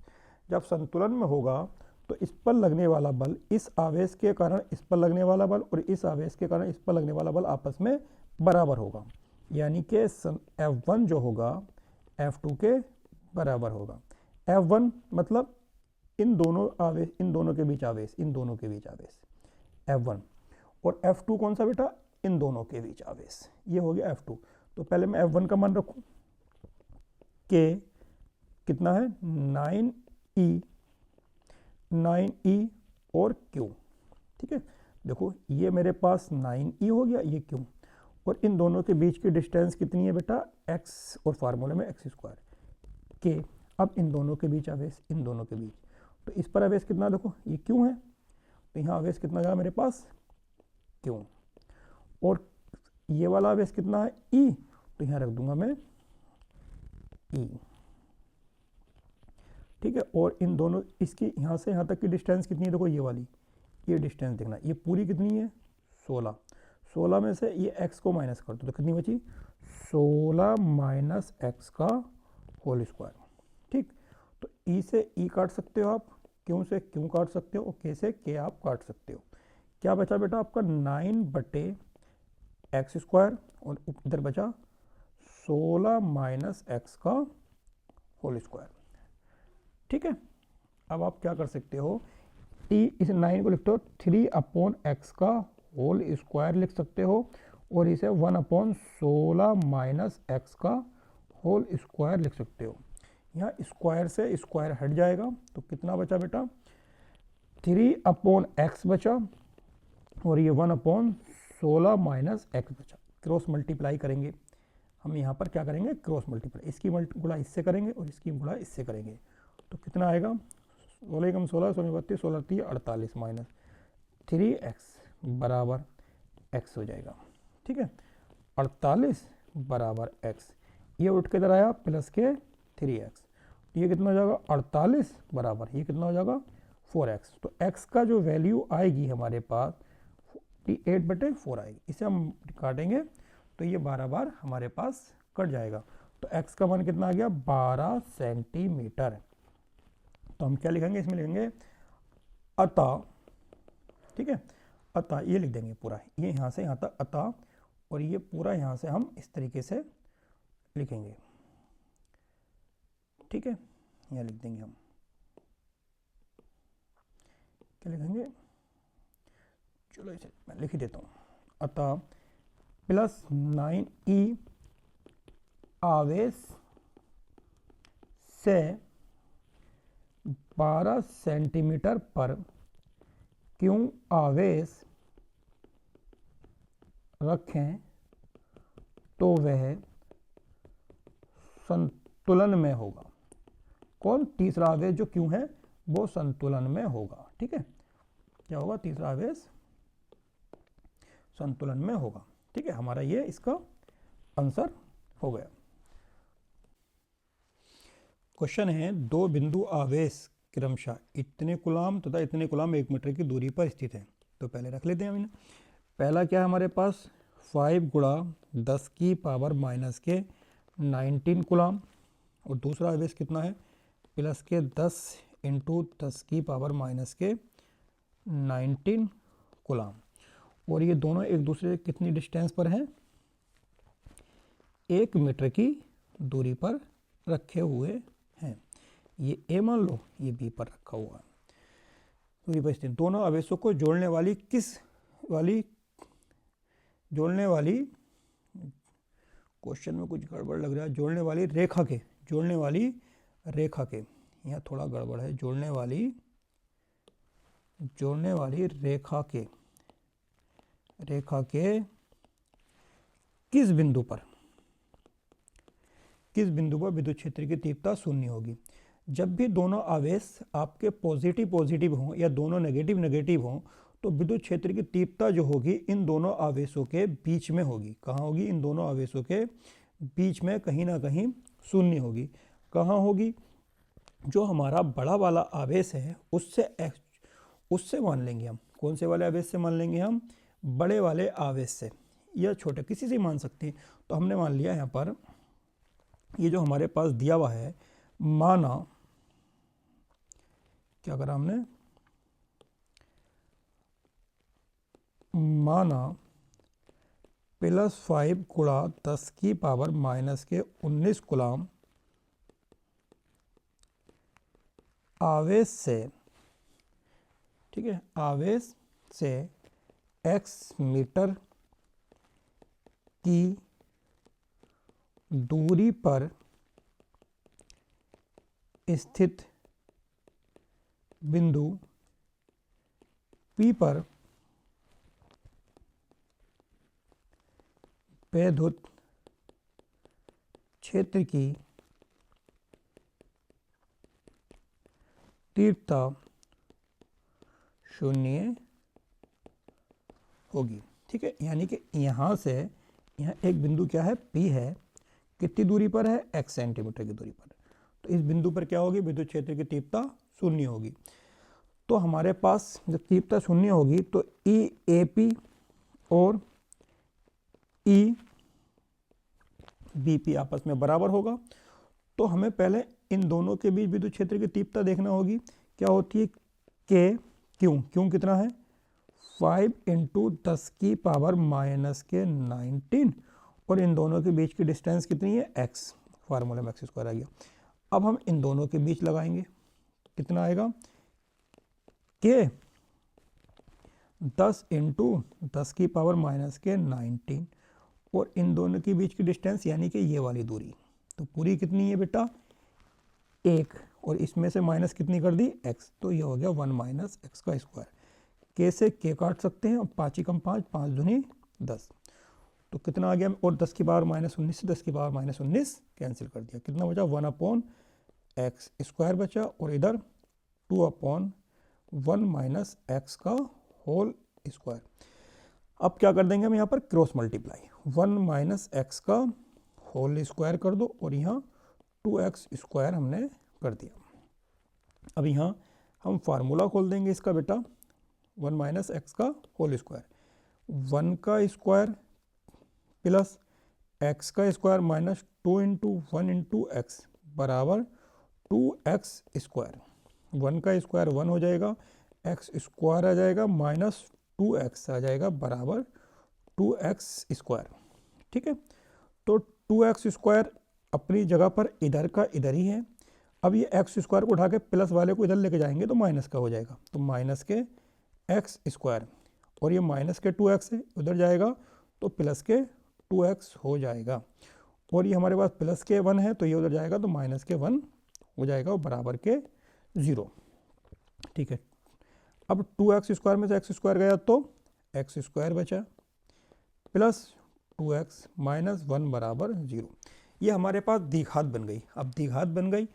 जब संतुलन में होगा तो इस पर लगने वाला बल इस आवेश के कारण इस पर लगने वाला बल और इस आवेश के कारण इस पर लगने वाला बल आपस में बराबर होगा। यानी कि F1 जो होगा F2 के बराबर होगा। F1 मतलब इन दोनों आवेश, इन दोनों के बीच आवेश, इन दोनों के बीच आवेश F1, और F2 कौन सा बेटा, इन दोनों के बीच आवेश, ये हो गया F2। तो पहले मैं F1 का मान रखूं कि कितना है 9e और Q। ठीक है, देखो ये मेरे पास 9e हो गया, ये Q, और इन दोनों के बीच की डिस्टेंस कितनी है बेटा, x, और फार्मूले में x स्क्वायर के। अब इन दोनों के बीच आवेश, इन दोनों के बीच, तो इस पर आवेश कितना, देखो ये Q है, तो यहाँ आवेश कितना जाएगा मेरे पास Q, और ये वाला आवेश कितना है E, तो यहाँ रख दूंगा मैं E। ठीक है, और इन दोनों, इसकी यहाँ से यहाँ तक की डिस्टेंस कितनी है, देखो ये वाली, ये डिस्टेंस देखना, ये पूरी कितनी है 16। 16 में से ये x को माइनस कर दो तो कितनी बची, 16 माइनस x का होल स्क्वायर। ठीक, तो E से E काट सकते हो आप, Q से Q काट सकते हो, और K से K आप काट सकते हो। क्या बचा बेटा आपका 9/x स्क्वायर, और इधर बचा 16 माइनस x का होल स्क्वायर। ठीक है, अब आप क्या कर सकते हो, इस 9 को लिखते हो 3/x का होल स्क्वायर लिख सकते हो, और इसे 1/16 माइनस x का होल स्क्वायर लिख सकते हो। यहाँ स्क्वायर से स्क्वायर हट जाएगा, तो कितना बचा बेटा 3/x बचा, और ये 1/16 माइनस x बचा। क्रॉस मल्टीप्लाई करेंगे हम, यहाँ पर क्या करेंगे, क्रॉस मल्टीप्लाई, इसकी गुणा इससे करेंगे और इसकी गुणा इससे करेंगे, तो कितना आएगा 16 कम 16, 16 32, 16 3 48 माइनस 3x बराबर x हो जाएगा। ठीक है, 48 बराबर x, ये उठ के इधर आया प्लस के 3x, ये कितना हो जाएगा 48 बराबर, ये कितना हो जाएगा 4x। तो x का जो वैल्यू आएगी हमारे पास 48/4 आएगी। इसे हम काटेंगे तो ये 12 बार हमारे पास कट जाएगा। तो x का मान कितना आ गया 12 सेंटीमीटर। तो हम क्या लिखेंगे इसमें, लिखेंगे अतः, ठीक है, अतः ये लिख देंगे पूरा, ये यहाँ से यहाँ तक अतः, और ये पूरा यहाँ से हम इस तरीके से लिखेंगे, ठीक है। यहाँ लिख देंगे हम, क्या लिखेंगे, चलो इसे मैं लिख ही देता हूँ। अतः प्लस 9e आवेश से 12 सेंटीमीटर पर क्यों आवेश रखें तो वह संतुलन में होगा। कौन, तीसरा आवेश जो क्यों है वो संतुलन में होगा, ठीक है। क्या होगा, तीसरा आवेश संतुलन में होगा, ठीक है। हमारा ये इसका आंसर हो गया। क्वेश्चन है, दो बिंदु आवेश क्रमशः इतने कूलाम तथा इतने कूलाम 1 मीटर की दूरी पर स्थित है। तो पहले रख लेते हैं हम इन्हें। पहला क्या है हमारे पास 5 गुणा 10 की पावर माइनस के 19 कूलाम, और दूसरा आवेश कितना है प्लस के 10 इंटू 10 की पावर माइनस के 19 कूलाम। और ये दोनों एक दूसरे कितनी डिस्टेंस पर हैं, 1 मीटर की दूरी पर रखे हुए हैं। ये ए मान लो, ये बी पर रखा हुआ है दूरी पर स्थित। दोनों आवेशों को जोड़ने वाली क्वेश्चन में कुछ गड़बड़ लग रहा है, जोड़ने वाली रेखा के यहाँ थोड़ा गड़बड़ है, जोड़ने वाली रेखा के किस बिंदु पर विद्युत क्षेत्र की तीव्रता शून्य होगी। जब भी दोनों आवेश आपके पॉजिटिव हों या दोनों नेगेटिव हों, तो विद्युत क्षेत्र की तीव्रता जो होगी इन दोनों आवेशों के बीच में होगी। कहाँ होगी, इन दोनों आवेशों के बीच में कहीं ना कहीं शून्य होगी। कहाँ होगी, जो हमारा बड़ा वाला आवेश है उससे मान लेंगे हम। कौन से वाले आवेश से मान लेंगे हम, बड़े वाले आवेश से, या छोटे किसी से मान सकते हैं। तो हमने मान लिया यहाँ पर, ये जो हमारे पास दिया हुआ है, माना क्या करा हमने, माना +5 गुणा 10 की पावर माइनस के 19 कूलाम आवेश से, ठीक है, आवेश से x मीटर की दूरी पर स्थित बिंदु P पर विद्युत क्षेत्र की तीव्रता शून्य होगी, ठीक है। यानी कि यहाँ से यहाँ एक बिंदु क्या है, P है, कितनी दूरी पर है, x सेंटीमीटर की दूरी पर। तो इस बिंदु पर क्या होगी, विद्युत क्षेत्र की तीव्रता शून्य होगी। तो हमारे पास जब तीव्रता शून्य होगी तो EAP और EBP आपस में बराबर होगा। तो हमें पहले इन दोनों के बीच विद्युत क्षेत्र की तीव्रता देखना होगी। क्या होती है, K, क्यों कितना है 5 इंटू 10 की पावर माइनस के 19, और इन दोनों के बीच की डिस्टेंस कितनी है, x, फार्मूला में x² आ गया। अब हम इन दोनों के बीच लगाएंगे, कितना आएगा, K 10 इंटू 10 की पावर माइनस के 19, और इन दोनों के बीच की डिस्टेंस यानी कि ये वाली दूरी, तो पूरी कितनी है बेटा 1, और इसमें से माइनस कितनी कर दी, x, तो ये हो गया 1 माइनस एक्स का स्क्वायर। K से K काट सकते हैं, और 5 कम 5, 5 दूनी 10, तो कितना आ गया, और 10 की पावर माइनस 19 से 10 की पावर माइनस 19 कैंसिल कर दिया, कितना बचा 1/x² बचा, और इधर 2/1 माइनस एक्स का होल स्क्वायर। अब क्या कर देंगे हम यहाँ पर क्रॉस मल्टीप्लाई, 1 माइनस एक्स का होल स्क्वायर कर दो, और यहाँ 2x² हमने कर दिया। अब यहाँ हम फार्मूला खोल देंगे इसका बेटा, 1 माइनस एक्स का होल स्क्वायर, 1 का स्क्वायर प्लस एक्स का square minus 2 into 1 into x बराबर 2x²। 1 का स्क्वायर 1 हो जाएगा, एक्स स्क्वायर आ जाएगा माइनस 2x आ जाएगा बराबर 2x²। ठीक है, तो 2x² अपनी जगह पर इधर का इधर ही है। अब ये x² को उठा के प्लस वाले को इधर लेके जाएंगे तो माइनस का हो जाएगा, तो माइनस के x², और ये माइनस के 2x है, उधर जाएगा तो प्लस के 2x हो जाएगा, और ये हमारे पास प्लस के 1 है तो ये उधर जाएगा तो माइनस के 1 हो जाएगा, और बराबर के 0। ठीक है, अब 2x² में से x² गया तो x² बचा प्लस 2x माइनस 1 बराबर 0। ये हमारे पास द्विघात बन गई। अब द्विघात बन गई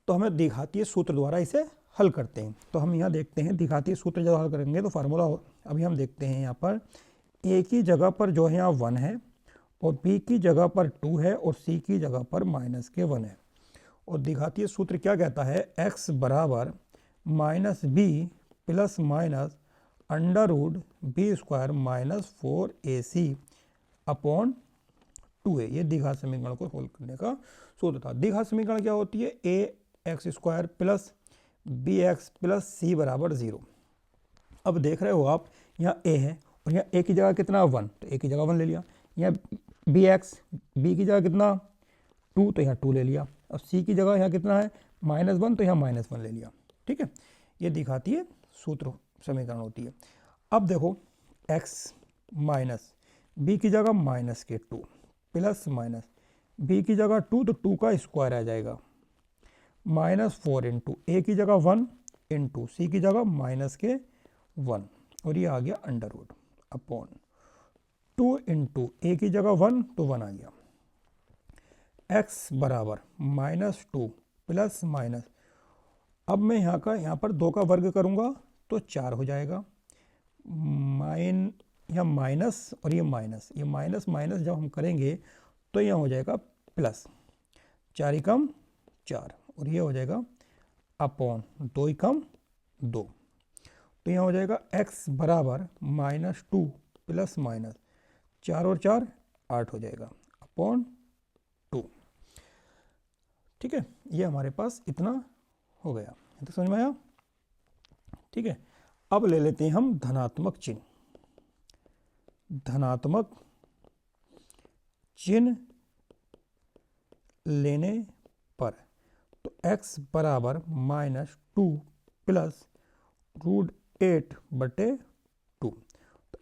तो हमें द्विघातीय सूत्र द्वारा इसे हल करते हैं। तो हम यहाँ देखते हैं द्विघातीय सूत्र जब हल करेंगे तो फार्मूला अभी हम देखते हैं यहाँ पर a की जगह पर जो है यहाँ 1 है, और b की जगह पर 2 है, और c की जगह पर माइनस के 1 है। और द्विघातीय सूत्र क्या कहता है, x बराबर minus b plus minus √b² minus 4ac upon 2a। ये द्विघात समीकरण को सोल्व करने का सूत्र था। द्विघात समीकरण क्या होती है, ax² plus bx plus c बराबर 0। अब देख रहे हो आप यहाँ a है और यहाँ a की जगह कितना 1, तो a की जगह 1 ले लिया। यहाँ b की जगह कितना 2, तो यहाँ 2 ले लिया। अब c की जगह यहाँ कितना है -1, तो यहाँ -1 ले लिया। ठीक है, ये दिखाती सूत्र समीकरण होती है। अब देखो x माइनस b की जगह माइनस के 2 प्लस माइनस b की जगह 2, तो 2 का स्क्वायर आ जाएगा माइनस 4 इंटू a की जगह 1 इंटू c की जगह माइनस के 1, और ये आ गया under root upon 2 into a की जगह 1, तो 1 आ गया। x बराबर -2 प्लस माइनस, अब मैं यहाँ पर 2 का वर्ग करूँगा तो 4 हो जाएगा, यहाँ माइनस और ये माइनस, ये माइनस माइनस जब हम करेंगे तो यहाँ हो जाएगा प्लस, 4 एकम 4, और ये हो जाएगा अपॉन 2 एकम 2, तो यहाँ हो जाएगा x बराबर -2 प्लस माइनस 4 और 4 8 हो जाएगा अपॉन 2। ठीक है, ये हमारे पास इतना हो गया, तो समझ में आया। ठीक है, अब ले लेते हैं हम धनात्मक चिन्ह। धनात्मक चिन्ह लेने पर तो x बराबर -2 प्लस √8/2, तो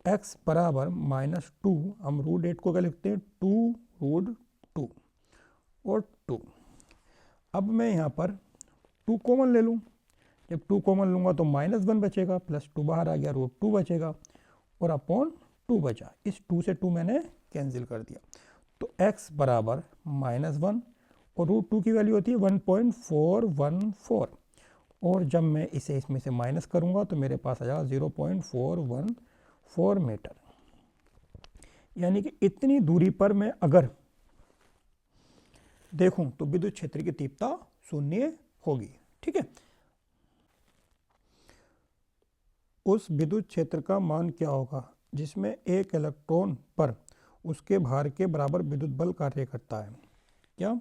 x बराबर -2, हम √8 को क्या लिखते हैं 2√2 और 2। अब मैं यहाँ पर 2 कॉमन ले लूँ, जब 2 कॉमन लूँगा तो -1 बचेगा, प्लस 2 बाहर आ गया, √2 बचेगा, और अपॉन 2 बचा। इस 2 से 2 मैंने कैंसिल कर दिया, तो x बराबर -1 और √2 की वैल्यू होती है 1.414, और जब मैं इसे इसमें से माइनस करूँगा तो मेरे पास आ जाएगा 0.414 मीटर। यानी कि इतनी दूरी पर मैं अगर देखूं तो विद्युत क्षेत्र की तीव्रता 0 होगी। ठीक है, उस विद्युत क्षेत्र का मान क्या होगा जिसमें एक इलेक्ट्रॉन पर उसके भार के बराबर विद्युत बल कार्य करता है। क्या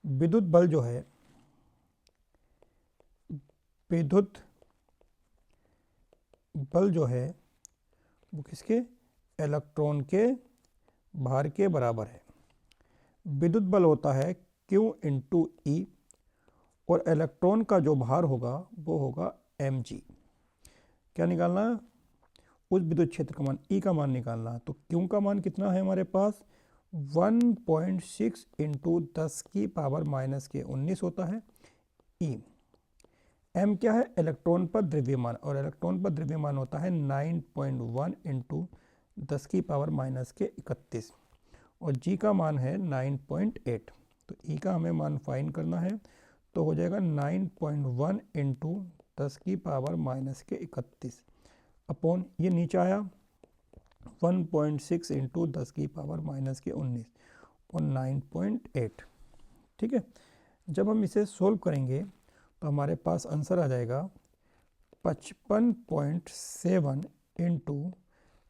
विद्युत बल जो है, विद्युत बल जो है वो किसके, इलेक्ट्रॉन के भार के बराबर है। विद्युत बल होता है Q इंटू E, और इलेक्ट्रॉन का जो भार होगा वो होगा mg। क्या निकालना है, उस विद्युत क्षेत्र का मान E का मान निकालना है। तो Q का मान कितना है हमारे पास 1.6 इंटू 10⁻⁻⁻19 होता है। E m क्या है, इलेक्ट्रॉन पर द्रव्यमान, और इलेक्ट्रॉन पर द्रव्यमान होता है 9.1 इंटू 10⁻31, और G का मान है 9.8। तो E का हमें मान फाइंड करना है, तो हो जाएगा 9.1 इंटू 10⁻31 अपॉन, ये नीचे आया 1.6 इंटू 10⁻⁻19 और 9.8। ठीक है, जब हम इसे सोल्व करेंगे तो हमारे पास आंसर आ जाएगा 55.7 इंटू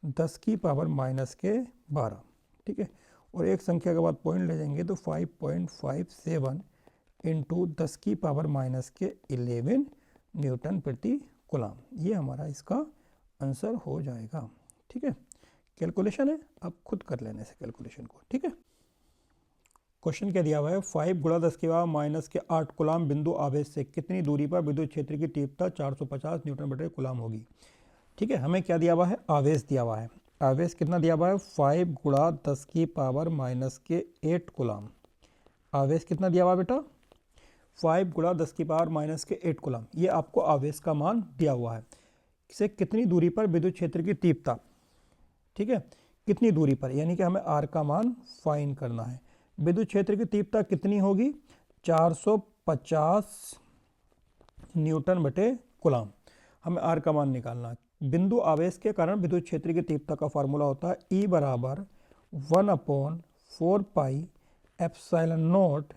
10⁻12। ठीक है, और एक संख्या के बाद पॉइंट ले जाएंगे तो 5.57 इंटू 10 की पावर माइनस के 11 न्यूटन प्रति कूलम। ये हमारा इसका आंसर हो जाएगा। ठीक है, कैलकुलेशन है, आप खुद कर लेने से कैलकुलेशन को। ठीक है, क्वेश्चन क्या दिया हुआ है, 5 गुणा 10 की पावर माइनस के 8 कूलम बिंदु आवेश से कितनी दूरी पर विद्युत क्षेत्र की तीव्रता 450 न्यूटन प्रति कूलम होगी। ठीक है, हमें क्या दिया हुआ है, आवेश दिया हुआ है। आवेश कितना दिया हुआ है, 5 गुणा 10 की पावर माइनस के 8 कूलम। आवेश कितना दिया हुआ है बेटा, 5 गुणा 10 की पावर माइनस के 8 कूलम। ये आपको आवेश का मान दिया हुआ है। से कितनी दूरी पर विद्युत क्षेत्र की तीव्रता, ठीक है, कितनी दूरी पर, यानी कि हमें आर का मान फाइंड करना है। विद्युत क्षेत्र की तीव्रता कितनी होगी, 450 न्यूटन बटे कूलम। हमें आर का मान निकालना है। बिंदु आवेश के कारण विद्युत क्षेत्र की तीव्रता का फार्मूला होता है E बराबर 1/4 pi epsilon naught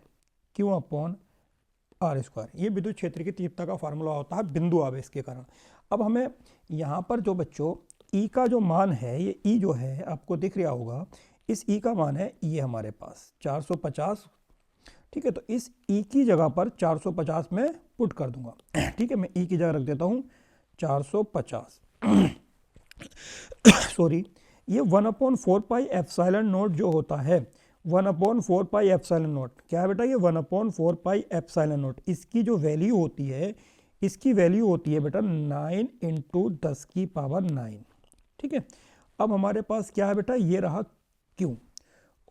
Q upon r square. ये विद्युत क्षेत्र की तीव्रता का फार्मूला होता है बिंदु आवेश के कारण। अब हमें यहाँ पर जो बच्चों E का जो मान है, ये E जो है आपको दिख रहा होगा, इस E का मान है ये हमारे पास 450। ठीक है, तो इस E की जगह पर 450 में पुट कर दूंगा। ठीक है, मैं E की जगह रख देता हूँ 450। सॉरी, ये 1/4 पाई एप्सिलॉन नॉट जो होता है, 1/4 पाई एप्सिलॉन नॉट क्या है बेटा, ये 1/4 पाई एप्सिलॉन नॉट, इसकी जो वैल्यू होती है, इसकी वैल्यू होती है बेटा 9 इंटू 10 की पावर 9। ठीक है, अब हमारे पास क्या है बेटा, ये रहा Q,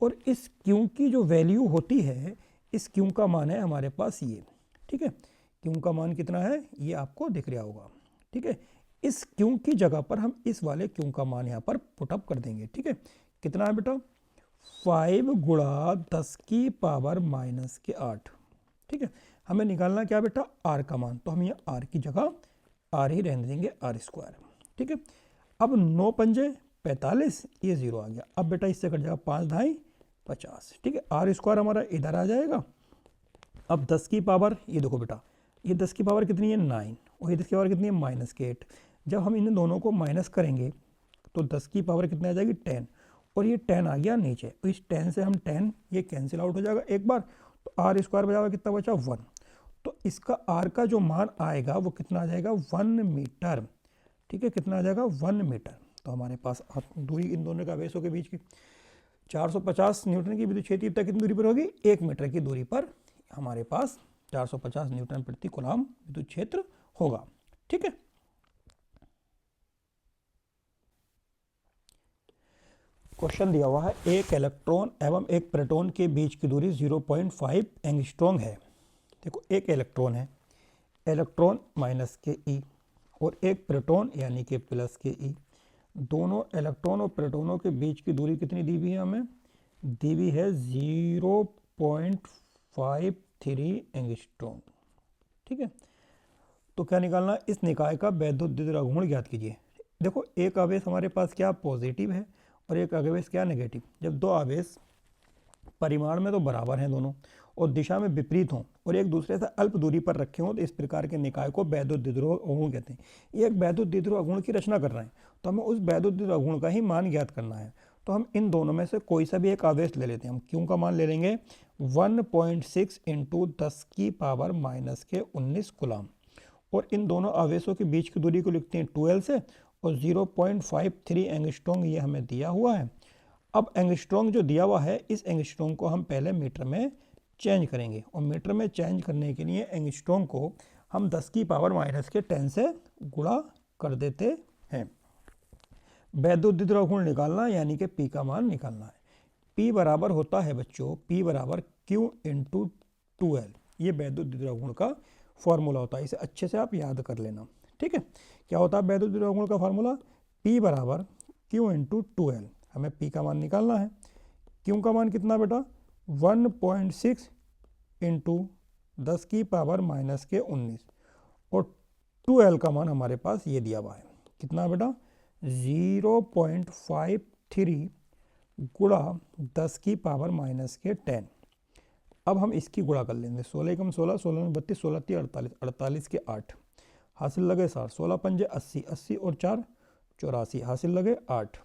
और इस Q की जो वैल्यू होती है, इस Q का मान है हमारे पास ये। ठीक है, Q का मान कितना है, ये आपको दिख रहा होगा। ठीक है, इस Q की जगह पर हम इस वाले Q का मान यहाँ पर पुटअप कर देंगे। ठीक है, कितना है बेटा, 5 गुणा 10 की पावर माइनस के 8। ठीक है, हमें निकालना क्या बेटा, R का मान, तो हम ये R की जगह R ही रहने देंगे, R स्क्वायर। ठीक है, अब 9 पंजे 45, ये 0 आ गया। अब बेटा इससे कट जाएगा 5 ढाई 50। ठीक है, R स्क्वायर हमारा इधर आ जाएगा। अब 10 की पावर, ये देखो बेटा, ये 10 की पावर कितनी है 9, और ये 10 की पावर कितनी है माइनस के 8। जब हम इन दोनों को माइनस करेंगे तो 10 की पावर कितनी आ जाएगी 10, और ये 10 आ गया नीचे, तो इस 10 से हम 10 ये कैंसिल आउट हो जाएगा एक बार, तो R स्क्वायर बचा कितना बचा 1। तो इसका R का जो मान आएगा वो कितना आ जाएगा 1 मीटर। ठीक है, कितना आ जाएगा 1 मीटर। तो हमारे पास दूरी इन दोनों का आवेशों के बीच की 450 न्यूटन की विद्युत क्षेत्र तीव्रता कितनी दूरी पर होगी, 1 मीटर की दूरी पर हमारे पास 450 न्यूटन प्रति कूलम विद्युत क्षेत्र होगा। ठीक है, क्वेश्चन दिया हुआ है, एक इलेक्ट्रॉन एवं एक प्रोटॉन के बीच की दूरी 0.5 एंगस्ट्रॉम है। देखो, एक इलेक्ट्रॉन है, इलेक्ट्रॉन माइनस के E, और एक प्रोटॉन यानी कि प्लस के E। दोनों इलेक्ट्रॉन और प्रोटॉनों के बीच की दूरी कितनी दी हुई है, हमें दी हुई है 0.53 एंगस्ट्रॉम। ठीक है, तो क्या निकालना, इस निकाय का वैद्युत आघूर्ण ज्ञात कीजिए। देखो, एक आवेश हमारे पास क्या पॉजिटिव है और एक आवेश क्या नेगेटिव। जब दो आवेश परिमाण में तो बराबर हैं दोनों, और दिशा में विपरीत हों, और एक दूसरे से अल्प दूरी पर रखे हों, तो इस प्रकार के निकाय को वैद्युत आघूर्ण कहते हैं। ये एक वैद्युत आघूर्ण की रचना कर रहे हैं, तो हमें उस वैद्युत आघूर्ण का ही मान ज्ञात करना है। तो हम इन दोनों में से कोई सा भी एक आवेश ले लेते हैं। हम क्यों का मान ले लेंगे 1.6 इंटू 10 की पावर माइनस के 19 कूलम, और इन दोनों आवेशों के बीच की दूरी को लिखते हैं 12 से, और 0.53 एंगस्ट्रॉम ये हमें दिया हुआ है। अब एंगस्ट्रॉम जो दिया हुआ है, इस एंगस्ट्रॉम को हम पहले मीटर में चेंज करेंगे, और मीटर में चेंज करने के लिए एंगस्ट्रॉम को हम 10 की पावर माइनस के 10 से गुणा कर देते हैं। वैद्युत आघूर्ण निकालना यानी कि P का मान निकालना है। P बराबर होता है बच्चों, P बराबर Q इंटू 2L। ये वैद्युत आघूर्ण का फॉर्मूला होता है, इसे अच्छे से आप याद कर लेना। ठीक है, क्या होता है वैद्युत आघूर्ण का फार्मूला, P बराबर Q इंटू 2L। हमें P का मान निकालना है। Q का मान कितना बेटा 1.6 इंटू 10 की पावर माइनस के 19, और 2L का मान हमारे पास ये दिया हुआ है, कितना बेटा 0.53 गुणा 10 की पावर माइनस के 10। अब हम इसकी गुणा कर लेंगे, 16 कम 16, 16 में 32, 16 3 48, 48 के 8 हासिल लगे 60, 16 पंजे 80, 80 और 4 84 हासिल लगे 8,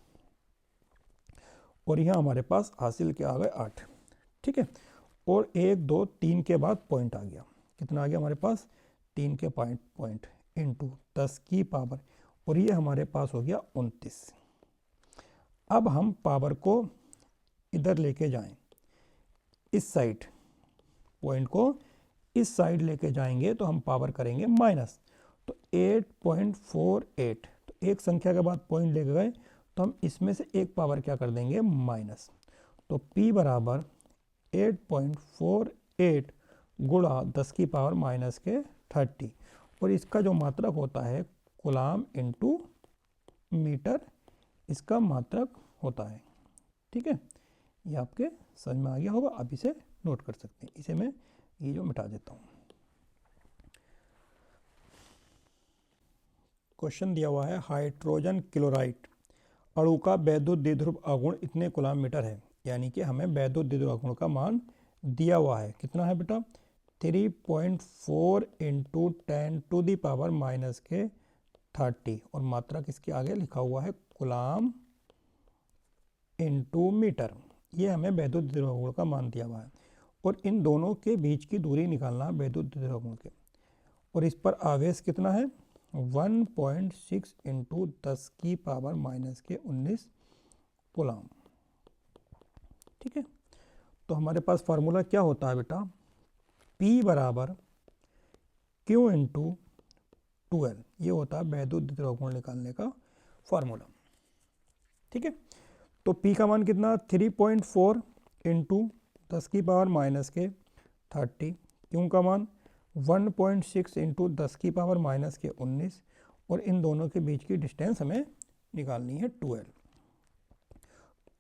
और यहाँ हमारे पास हासिल क्या आ गए 8, ठीक है। और 1 2 3 के बाद पॉइंट आ गया, कितना आ गया हमारे पास 3 के पॉइंट इंटू 10 की पावर, और ये हमारे पास हो गया 29। अब हम पावर को इधर लेके जाएं, इस साइड पॉइंट को इस साइड लेके जाएंगे तो हम पावर करेंगे माइनस, तो 8.48, तो एक संख्या के बाद पॉइंट लेके गए तो हम इसमें से एक पावर क्या कर देंगे माइनस, तो P बराबर 8.48 गुणा 10 की पावर माइनस के 30, और इसका जो मात्रक होता है कूलाम इंटू मीटर, इसका मात्रक होता है, ठीक है। ये आपके समझ में आ गया होगा, आप इसे नोट कर सकते हैं। इसे मैं ये जो मिटा देता हूँ। क्वेश्चन दिया हुआ है हाइड्रोजन क्लोराइड अणु का वैद्युत द्विध्रुव अगुण इतने कूलाम मीटर है, यानी कि हमें वैद्युत द्विध्रुव अगुण का मान दिया हुआ है, कितना है बेटा 3.4 इंटू 10⁻⁻³ के 30, और मात्रक इसके आगे लिखा हुआ है कूलाम इंटू मीटर। ये हमें वैद्युत द्विध्रुव अगुण का मान दिया हुआ है, और इन दोनों के बीच की दूरी निकालना है वैद्युत द्विध्रुव अगुण के, और इस पर आवेश कितना है 1.6 इंटू 10 की पावर माइनस के 19 कूलाम, ठीक है। तो हमारे पास फार्मूला क्या होता है बेटा, P बराबर Q इंटू 12, ये होता है वैद्युत द्विध्रुव अगुण निकालने का फार्मूला, ठीक है। तो P का मान कितना 3.4 इंटू 10 की पावर माइनस के 30, Q का मान 1.6 इंटू 10 की पावर माइनस के 19, और इन दोनों के बीच की डिस्टेंस हमें निकालनी है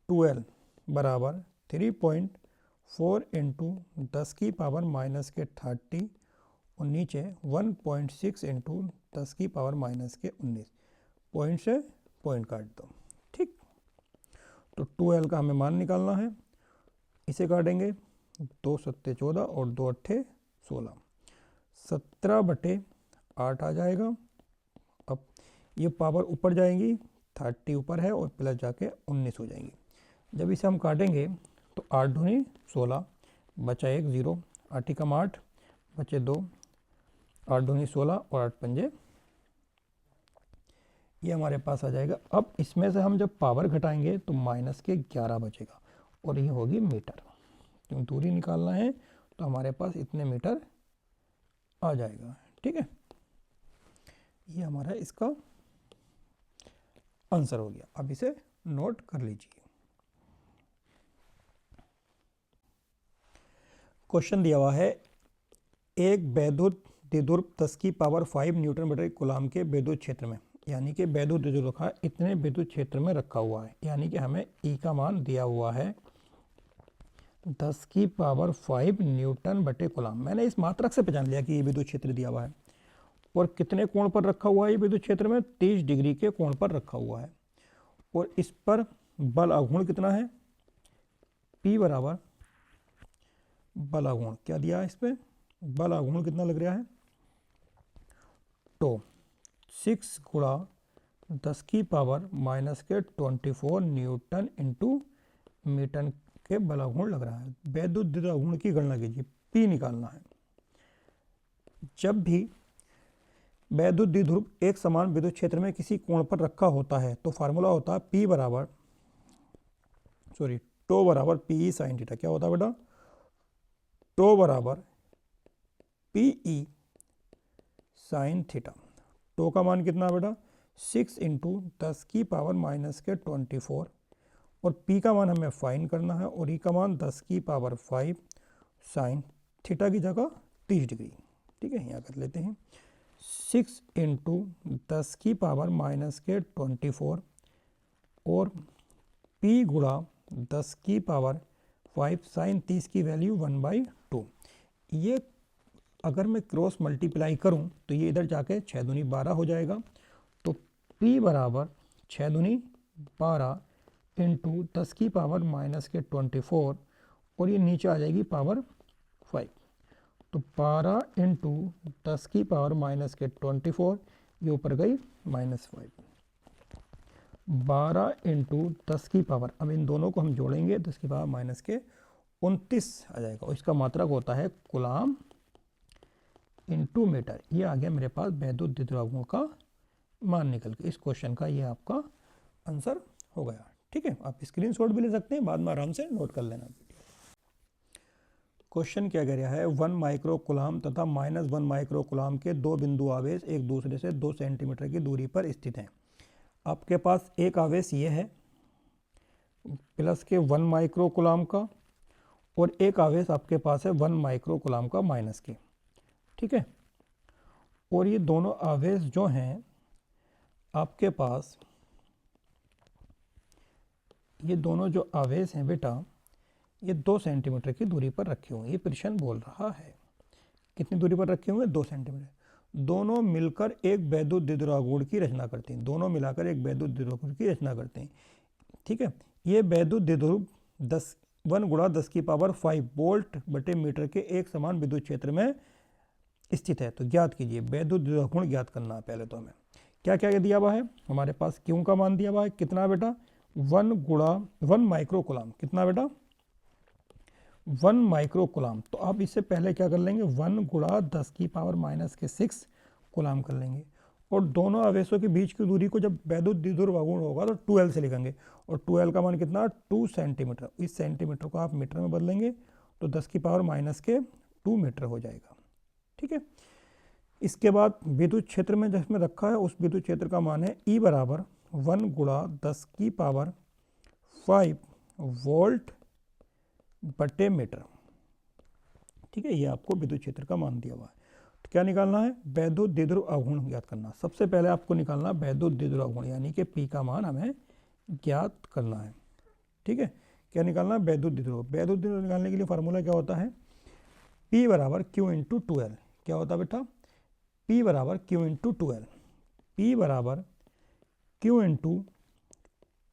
12 बराबर 3.4 इंटू 10 की पावर माइनस के 30, और नीचे 1.6 इंटू 10 की पावर माइनस के 19, पॉइंट से पॉइंट काट दो, ठीक। तो 12 का हमें मान निकालना है, इसे काटेंगे 2 सत्ते 14 और 2 अट्ठे 16, 17/8 आ जाएगा। अब ये पावर ऊपर जाएंगी, 30 ऊपर है और प्लस जाके 19 हो जाएंगी। जब इसे हम काटेंगे तो 8 दूनी 16, बचा 1 0, 8 एकम 8, बचे 2, 8 दूनी 16 और 8 पंजे, ये हमारे पास आ जाएगा। अब इसमें से हम जब पावर घटाएंगे तो माइनस के 11 बचेगा, और ये होगी मीटर, क्योंकि दूरी निकालना है तो हमारे पास इतने मीटर आ जाएगा, ठीक है। ये हमारा इसका आंसर हो गया, अब इसे नोट कर लीजिए। क्वेश्चन दिया हुआ है एक वैद्युत द्विध्रुव 10 की पावर 5 न्यूटन मीटर कूलाम के विद्युत क्षेत्र में, यानी कि वैद्युत द्विध्रुव रखा इतने विद्युत क्षेत्र में रखा हुआ है, यानी कि हमें E का मान दिया हुआ है 10 की पावर 5 न्यूटन बटे कूलाम। मैंने इस मात्रक से पहचान लिया कि ये विद्युत क्षेत्र दिया हुआ है, और कितने कोण पर रखा हुआ है ये विद्युत क्षेत्र में 30 डिग्री के कोण पर रखा हुआ है, और इस पर बल अघूर्ण कितना है, P बराबर बल अघूर्ण क्या दिया है, इस पर बल अघूर्ण कितना लग रहा है, तो 6 गुणा 10 की पावर माइनस के 24 न्यूटन इंटू मीटर के बल अघूर्ण लग रहा है। वैद्युत द्विध्रुव अघूर्ण की गणना कीजिए, P निकालना है। जब भी वैद्युत द्विध्रुव एक समान विद्युत क्षेत्र में किसी कोण पर रखा होता है तो फार्मूला होता है P बराबर टो बराबर PE साइन थीटा। क्या होता है बेटा, टो बराबर PE साइन थीटा। टो का मान कितना है बेटा 6 इंटू 10 की पावर माइनस के 24, और P का मान हमें फाइन करना है, और E का मान 10 की पावर 5 साइन थीटा की जगह 30 डिग्री, ठीक है। यहाँ कर लेते हैं 6 इंटू 10 की पावर माइनस के 24, और P गुणा 10 की पावर 5 साइन 30 की वैल्यू 1/2। ये अगर मैं क्रॉस मल्टीप्लाई करूं तो ये इधर जाके 6 दूनी 12 हो जाएगा, तो P बराबर 6 दूनी 12 इंटू 10 की पावर माइनस के 24, और ये नीचे आ जाएगी पावर 5, तो 12 इंटू 10 की पावर माइनस के 24, ये ऊपर गई -5। 12 इंटू 10 की पावर, अब इन दोनों को हम जोड़ेंगे 10 की पावर माइनस के 29 आ जाएगा, और इसका मात्रक होता है कूलाम इंटू मीटर। ये आ गया मेरे पास वैद्युत द्विध्रुवों का मान निकल के। इस क्वेश्चन का ये आपका आंसर हो गया। ठीक है, आप स्क्रीनशॉट भी ले सकते हैं, बाद में आराम से नोट कर लेना। क्वेश्चन क्या कह रहा है, 1 माइक्रो कूलाम तथा -1 माइक्रो कूलाम के दो बिंदु आवेश एक दूसरे से 2 सेंटीमीटर की दूरी पर स्थित हैं। आपके पास एक आवेश ये है प्लस के 1 माइक्रो कूलाम का, और एक आवेश आपके पास है 1 माइक्रो कूलाम का माइनस के। ठीक है, और ये दोनों आवेश जो हैं आपके पास, ये दोनों जो आवेश हैं बेटा, ये 2 सेंटीमीटर की दूरी पर रखे हुए हैं। ये प्रश्न बोल रहा है कितनी दूरी पर रखे हुए हैं, 2 सेंटीमीटर। दोनों मिलकर एक वैद्युत द्विध्रुवागुण की रचना करते हैं। दोनों मिलाकर एक वैद्युत द्विध्रुवागुण की रचना करते हैं। ठीक है, ये वैद्युत द्विध्रुव 1 गुणा 10 की पावर 5 वोल्ट बटे मीटर के एक समान विद्युत क्षेत्र में स्थित है। तो ज्ञात कीजिए, वैद्युत द्विध्रुवागुण ज्ञात करना है। पहले तो हमें क्या क्या दिया हुआ है, हमारे पास क्यू का मान दिया हुआ है कितना बेटा, 1 गुणा 1 माइक्रो कूलाम, कितना बेटा 1 माइक्रो कूलाम। तो आप इससे पहले क्या कर लेंगे, 1 गुणा 10 की पावर माइनस के 6 कूलाम कर लेंगे, और दोनों आवेशों के बीच की दूरी को जब वैद्युत द्विध्रुवागुण होगा तो 2L से लिखेंगे, और 2L का मान कितना 2 सेंटीमीटर। इस सेंटीमीटर को आप मीटर में बदलेंगे तो 10 की पावर माइनस के 2 मीटर हो जाएगा। ठीक है, इसके बाद विद्युत क्षेत्र में जिसमें रखा है उस विद्युत क्षेत्र का मान है E बराबर 1 गुणा 10 की पावर 5 वोल्ट बटे मीटर। ठीक है, ये आपको विद्युत क्षेत्र का मान दिया हुआ है। तो क्या निकालना है, वैद्युत द्विध्रुवागुण ज्ञात करना। सबसे पहले आपको निकालना वैद्युत द्विध्रुवागुण, यानी कि P का मान हमें ज्ञात करना है। ठीक है, क्या निकालना है, वैद्युत द्विध्रुव। वैद्युत द्विध्रुव निकालने के लिए फार्मूला क्या होता है, P बराबर Q इंटू 2L। क्या होता है बेटा, P बराबर Q इंटू 2L। P बराबर Q इंटू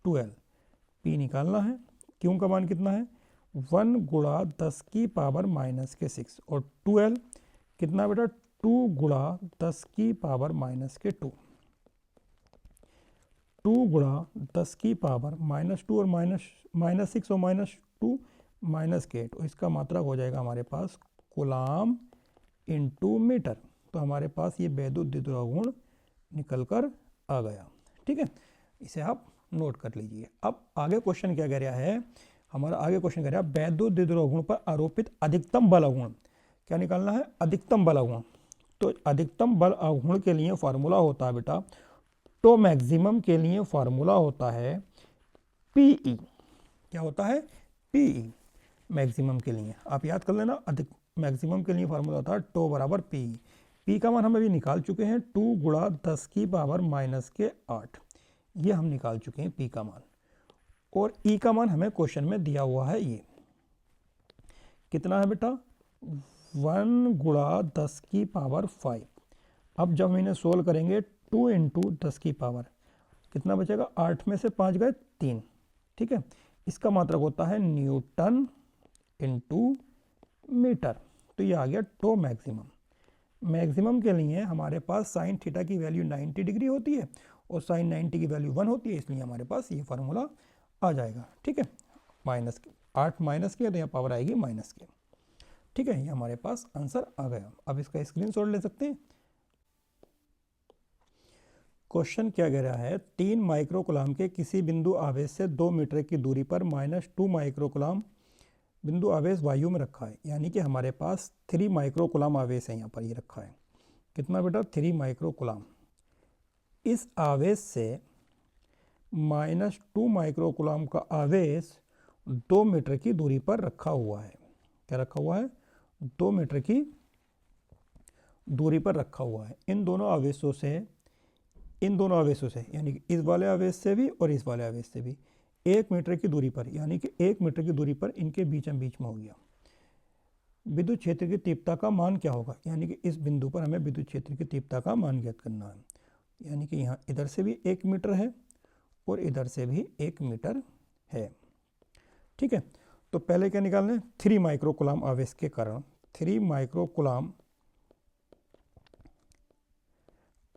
2L। P निकालना है, Q का मान कितना है 1 गुणा 10 की पावर माइनस के 6, और 2L कितना बेटा 2 गुणा 10 की पावर माइनस के 2। 2 गुणा 10 की पावर -2 और -6 और -2 -8, और इसका मात्रक हो जाएगा हमारे पास कूलाम इंटू मीटर। तो हमारे पास ये वैद्युत द्विध्रुवागुण निकल कर आ गया। ठीक है, इसे आप नोट कर लीजिए। अब आगे क्वेश्चन क्या कह रहा है, हमारा आगे क्वेश्चन कह रहा है वैद्युत द्विध्रुवागुण पर आरोपित अधिकतम बल अवगुण। क्या निकालना है, अधिकतम बल अवगुण। तो अधिकतम बल अवगुण के लिए फार्मूला होता है बेटा, तो मैक्सिमम के लिए फार्मूला होता है पीई। क्या होता है, पीई। मैक्सिमम के लिए आप याद कर लेना, अधिक मैक्सिमम के लिए फार्मूला होता है टो बराबर पीई। पी का मान हम अभी निकाल चुके हैं, 2 गुणा 10 की पावर माइनस के 8, ये हम निकाल चुके हैं पी का मान। और ई का मान हमें क्वेश्चन में दिया हुआ है, ये कितना है बेटा 1 गुणा 10 की पावर 5। अब जब हम इन्हें सोल्व करेंगे 2 इंटू 10 की पावर कितना बचेगा, 8 में से 5 गए 3। ठीक है, इसका मात्रक होता है न्यूटन इंटू मीटर। तो ये आ गया टो मैक्सिमम। मैक्सिमम के लिए हमारे पास साइन थीटा की वैल्यू 90 डिग्री होती है और साइन 90 की वैल्यू 1 होती है, इसलिए हमारे पास ये फार्मूला आ जाएगा। ठीक है, माइनस के 8 माइनस के तो यहाँ पावर आएगी माइनस के। ठीक है, ये हमारे पास आंसर आ गया। अब इसका स्क्रीनशॉट ले सकते हैं। क्वेश्चन क्या कह रहा है, 3 माइक्रो कूलाम के किसी बिंदु आवेश से 2 मीटर की दूरी पर -2 माइक्रो कूलाम बिंदु आवेश वायु में रखा है। यानी कि हमारे पास 3 माइक्रो कूलाम आवेश है, यहाँ पर ये रखा है कितना बेटा 3 माइक्रो कूलाम। इस आवेश से -2 माइक्रो कूलाम का आवेश 2 मीटर की दूरी पर रखा हुआ है। क्या रखा हुआ है, 2 मीटर की दूरी पर रखा हुआ है। इन दोनों आवेशों से यानी कि इस वाले आवेश से भी और इस वाले आवेश से भी 1 मीटर की दूरी पर, यानी कि 1 मीटर की दूरी पर इनके बीच में हो गया। विद्युत क्षेत्र की तीव्रता का मान क्या होगा, यानी कि इस बिंदु पर हमें विद्युत क्षेत्र की तीव्रता का मान ज्ञात करना है। यानी कि यहाँ इधर से भी 1 मीटर है और इधर से भी 1 मीटर है। ठीक है, तो पहले क्या निकालना है, 3 माइक्रो कूलाम आवेश के कारण 3 माइक्रो कूलाम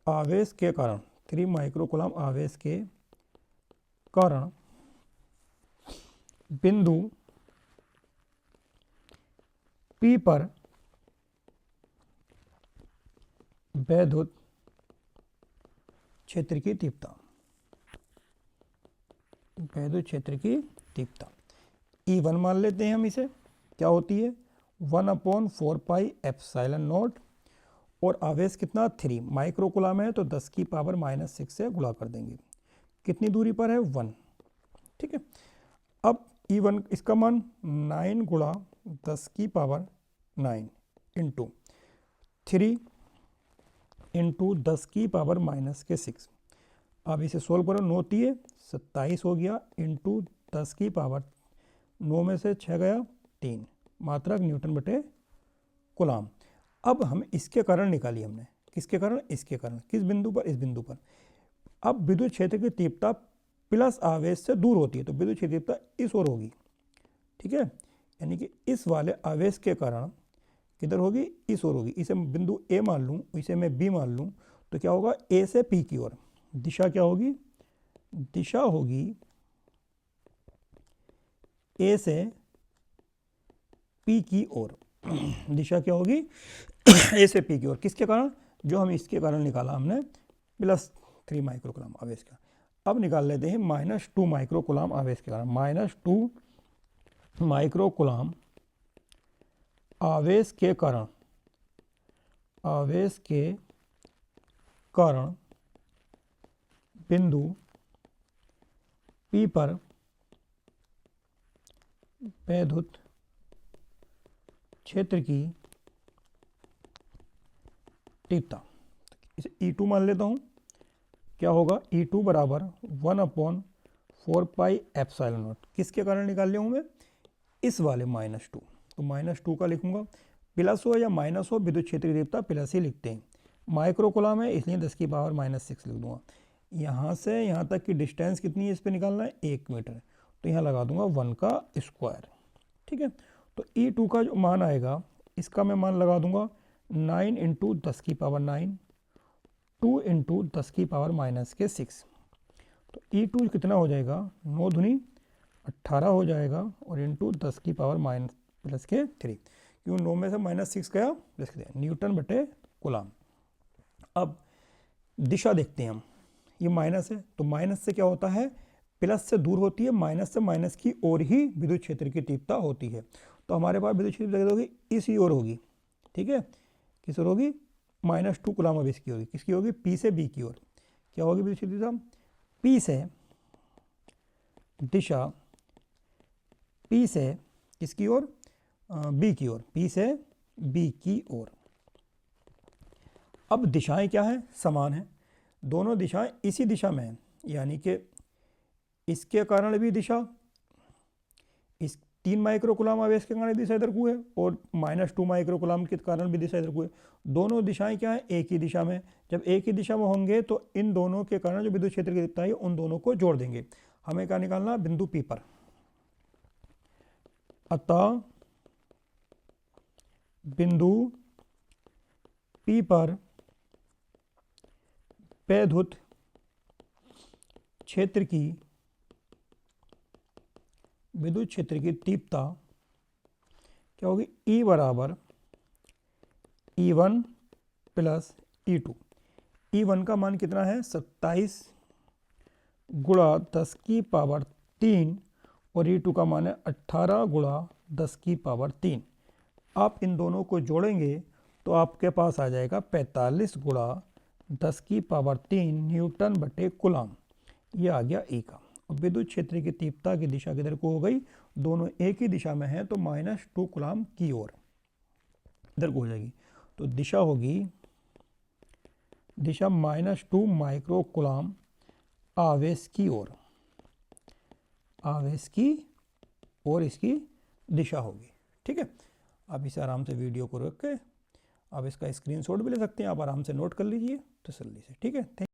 आवेश के कारण 3 माइक्रो कूलाम आवेश के कारण बिंदु P पर वैद्युत क्षेत्र की तीव्रता, वैद्युत क्षेत्र की तीव्रता E1 मान लेते हैं हम इसे, क्या होती है 1/4πε0, और आवेश कितना 3 माइक्रोकुलाम है, तो 10 की पावर -6 से गुणा कर देंगे। कितनी दूरी पर है 1, ठीक है। अब E1 इसका मान 9 गुणा 10 की पावर 9 इंटू 3 इंटू 10 की पावर -6। अब इसे सोल्व करो, 9 तिये 27 हो गया, इंटू 10 की पावर 9 में से 6 गया 3 मात्रक न्यूटन बटे कूलाम। अब हम इसके कारण निकाली हमने, किसके कारण, इसके कारण, किस बिंदु पर, इस बिंदु पर। अब विद्युत क्षेत्र की तीव्रता प्लस आवेश से दूर होती है, तो विद्युत क्षेत्र की तीव्रता इस ओर होगी, ठीक है। यानी कि इस वाले आवेश के कारण किधर होगी, इस ओर होगी। इसे बिंदु ए मान लूँ, इसे मैं बी मान लूँ, तो क्या होगा ए से पी की ओर। दिशा क्या होगी, दिशा होगी ए से पी की ओर। दिशा क्या होगी ए से पी की ओर, किसके कारण, जो हम इसके कारण निकाला हमने +3 माइक्रोकुलाम आवेश का। अब निकाल लेते हैं -2 माइक्रोकुलाम आवेश के कारण। -2 माइक्रोकुलाम आवेश के कारण, आवेश के कारण बिंदु P पर वैद्युत क्षेत्र की तीव्रता, इसे E2 मान लेता हूं। क्या होगा E2 बराबर 1/4πε0, किसके कारण निकाल लिया हूं मैं, इस वाले -2, तो -2 का लिखूंगा, प्लस हो या माइनस हो विद्युत क्षेत्र की तीव्रता प्लस ही लिखते हैं। माइक्रोकुलाम है इसलिए 10 की पावर -6 लिख दूंगा। यहाँ से यहाँ तक की डिस्टेंस कितनी है, इस पे निकालना है 1 मीटर, तो यहाँ लगा दूंगा 1 का स्क्वायर, ठीक है। तो E2 का जो मान आएगा, इसका मैं मान लगा दूंगा 9 इंटू 10 की पावर 9, 2 इंटू 10 की पावर -6। तो E2 कितना हो जाएगा, 9 दूनी 18 हो जाएगा, और इंटू 10 की पावर -3, क्यों 9 में से -6 गया, न्यूटन बटे कूलाम। अब दिशा देखते हैं हम, ये माइनस है, तो माइनस से क्या होता है, प्लस से दूर होती है, माइनस से माइनस की ओर ही विद्युत क्षेत्र की तीव्रता होती है। तो हमारे पास विद्युत क्षेत्र की होगी इसी ओर होगी, ठीक है। किस ओर होगी, -2 कूलाम आवेश की होगी, किसकी होगी, P से B की ओर। क्या होगी विद्युत क्षेत्र की, P से दिशा, P से किसकी ओर, B की ओर, P से B की ओर। अब दिशाएं क्या है, समान है, दोनों दिशाएं इसी दिशा में हैं, यानी कि इसके कारण भी दिशा, इस 3 माइक्रोकुलाम आवेश के कारण दिशा इधर को है, और -2 माइक्रोकुलाम के कारण भी दिशा इधर को है। दोनों दिशाएं क्या है, एक ही दिशा में। जब एक ही दिशा में होंगे तो इन दोनों के कारण जो विद्युत क्षेत्र की तीव्रता है उन दोनों को जोड़ देंगे। हमें क्या निकालना, बिंदु P पर। अतः बिंदु P पर वैद्युत क्षेत्र की, विद्युत क्षेत्र की तीव्रता क्या होगी, E बराबर E1 प्लस E2। E1 का मान कितना है 27 गुणा 10 की पावर 3, और E2 का मान है 18 गुणा 10 की पावर 3। आप इन दोनों को जोड़ेंगे तो आपके पास आ जाएगा 45 गुणा 10 की पावर 3 न्यूटन बटे कूलाम। ये आ गया E का। और विद्युत क्षेत्र की तीव्रता की दिशा किधर को हो गई, दोनों एक ही दिशा में है, तो -2 कूलाम की ओर इधर को हो जाएगी। तो दिशा होगी, दिशा -2 माइक्रो कूलाम आवेश की ओर, आवेश की ओर इसकी दिशा होगी, ठीक है। आप इसे आराम से वीडियो को रोक के आप इसका स्क्रीनशॉट भी ले सकते हैं, आप आराम से नोट कर लीजिए तसल्ली से, ठीक है।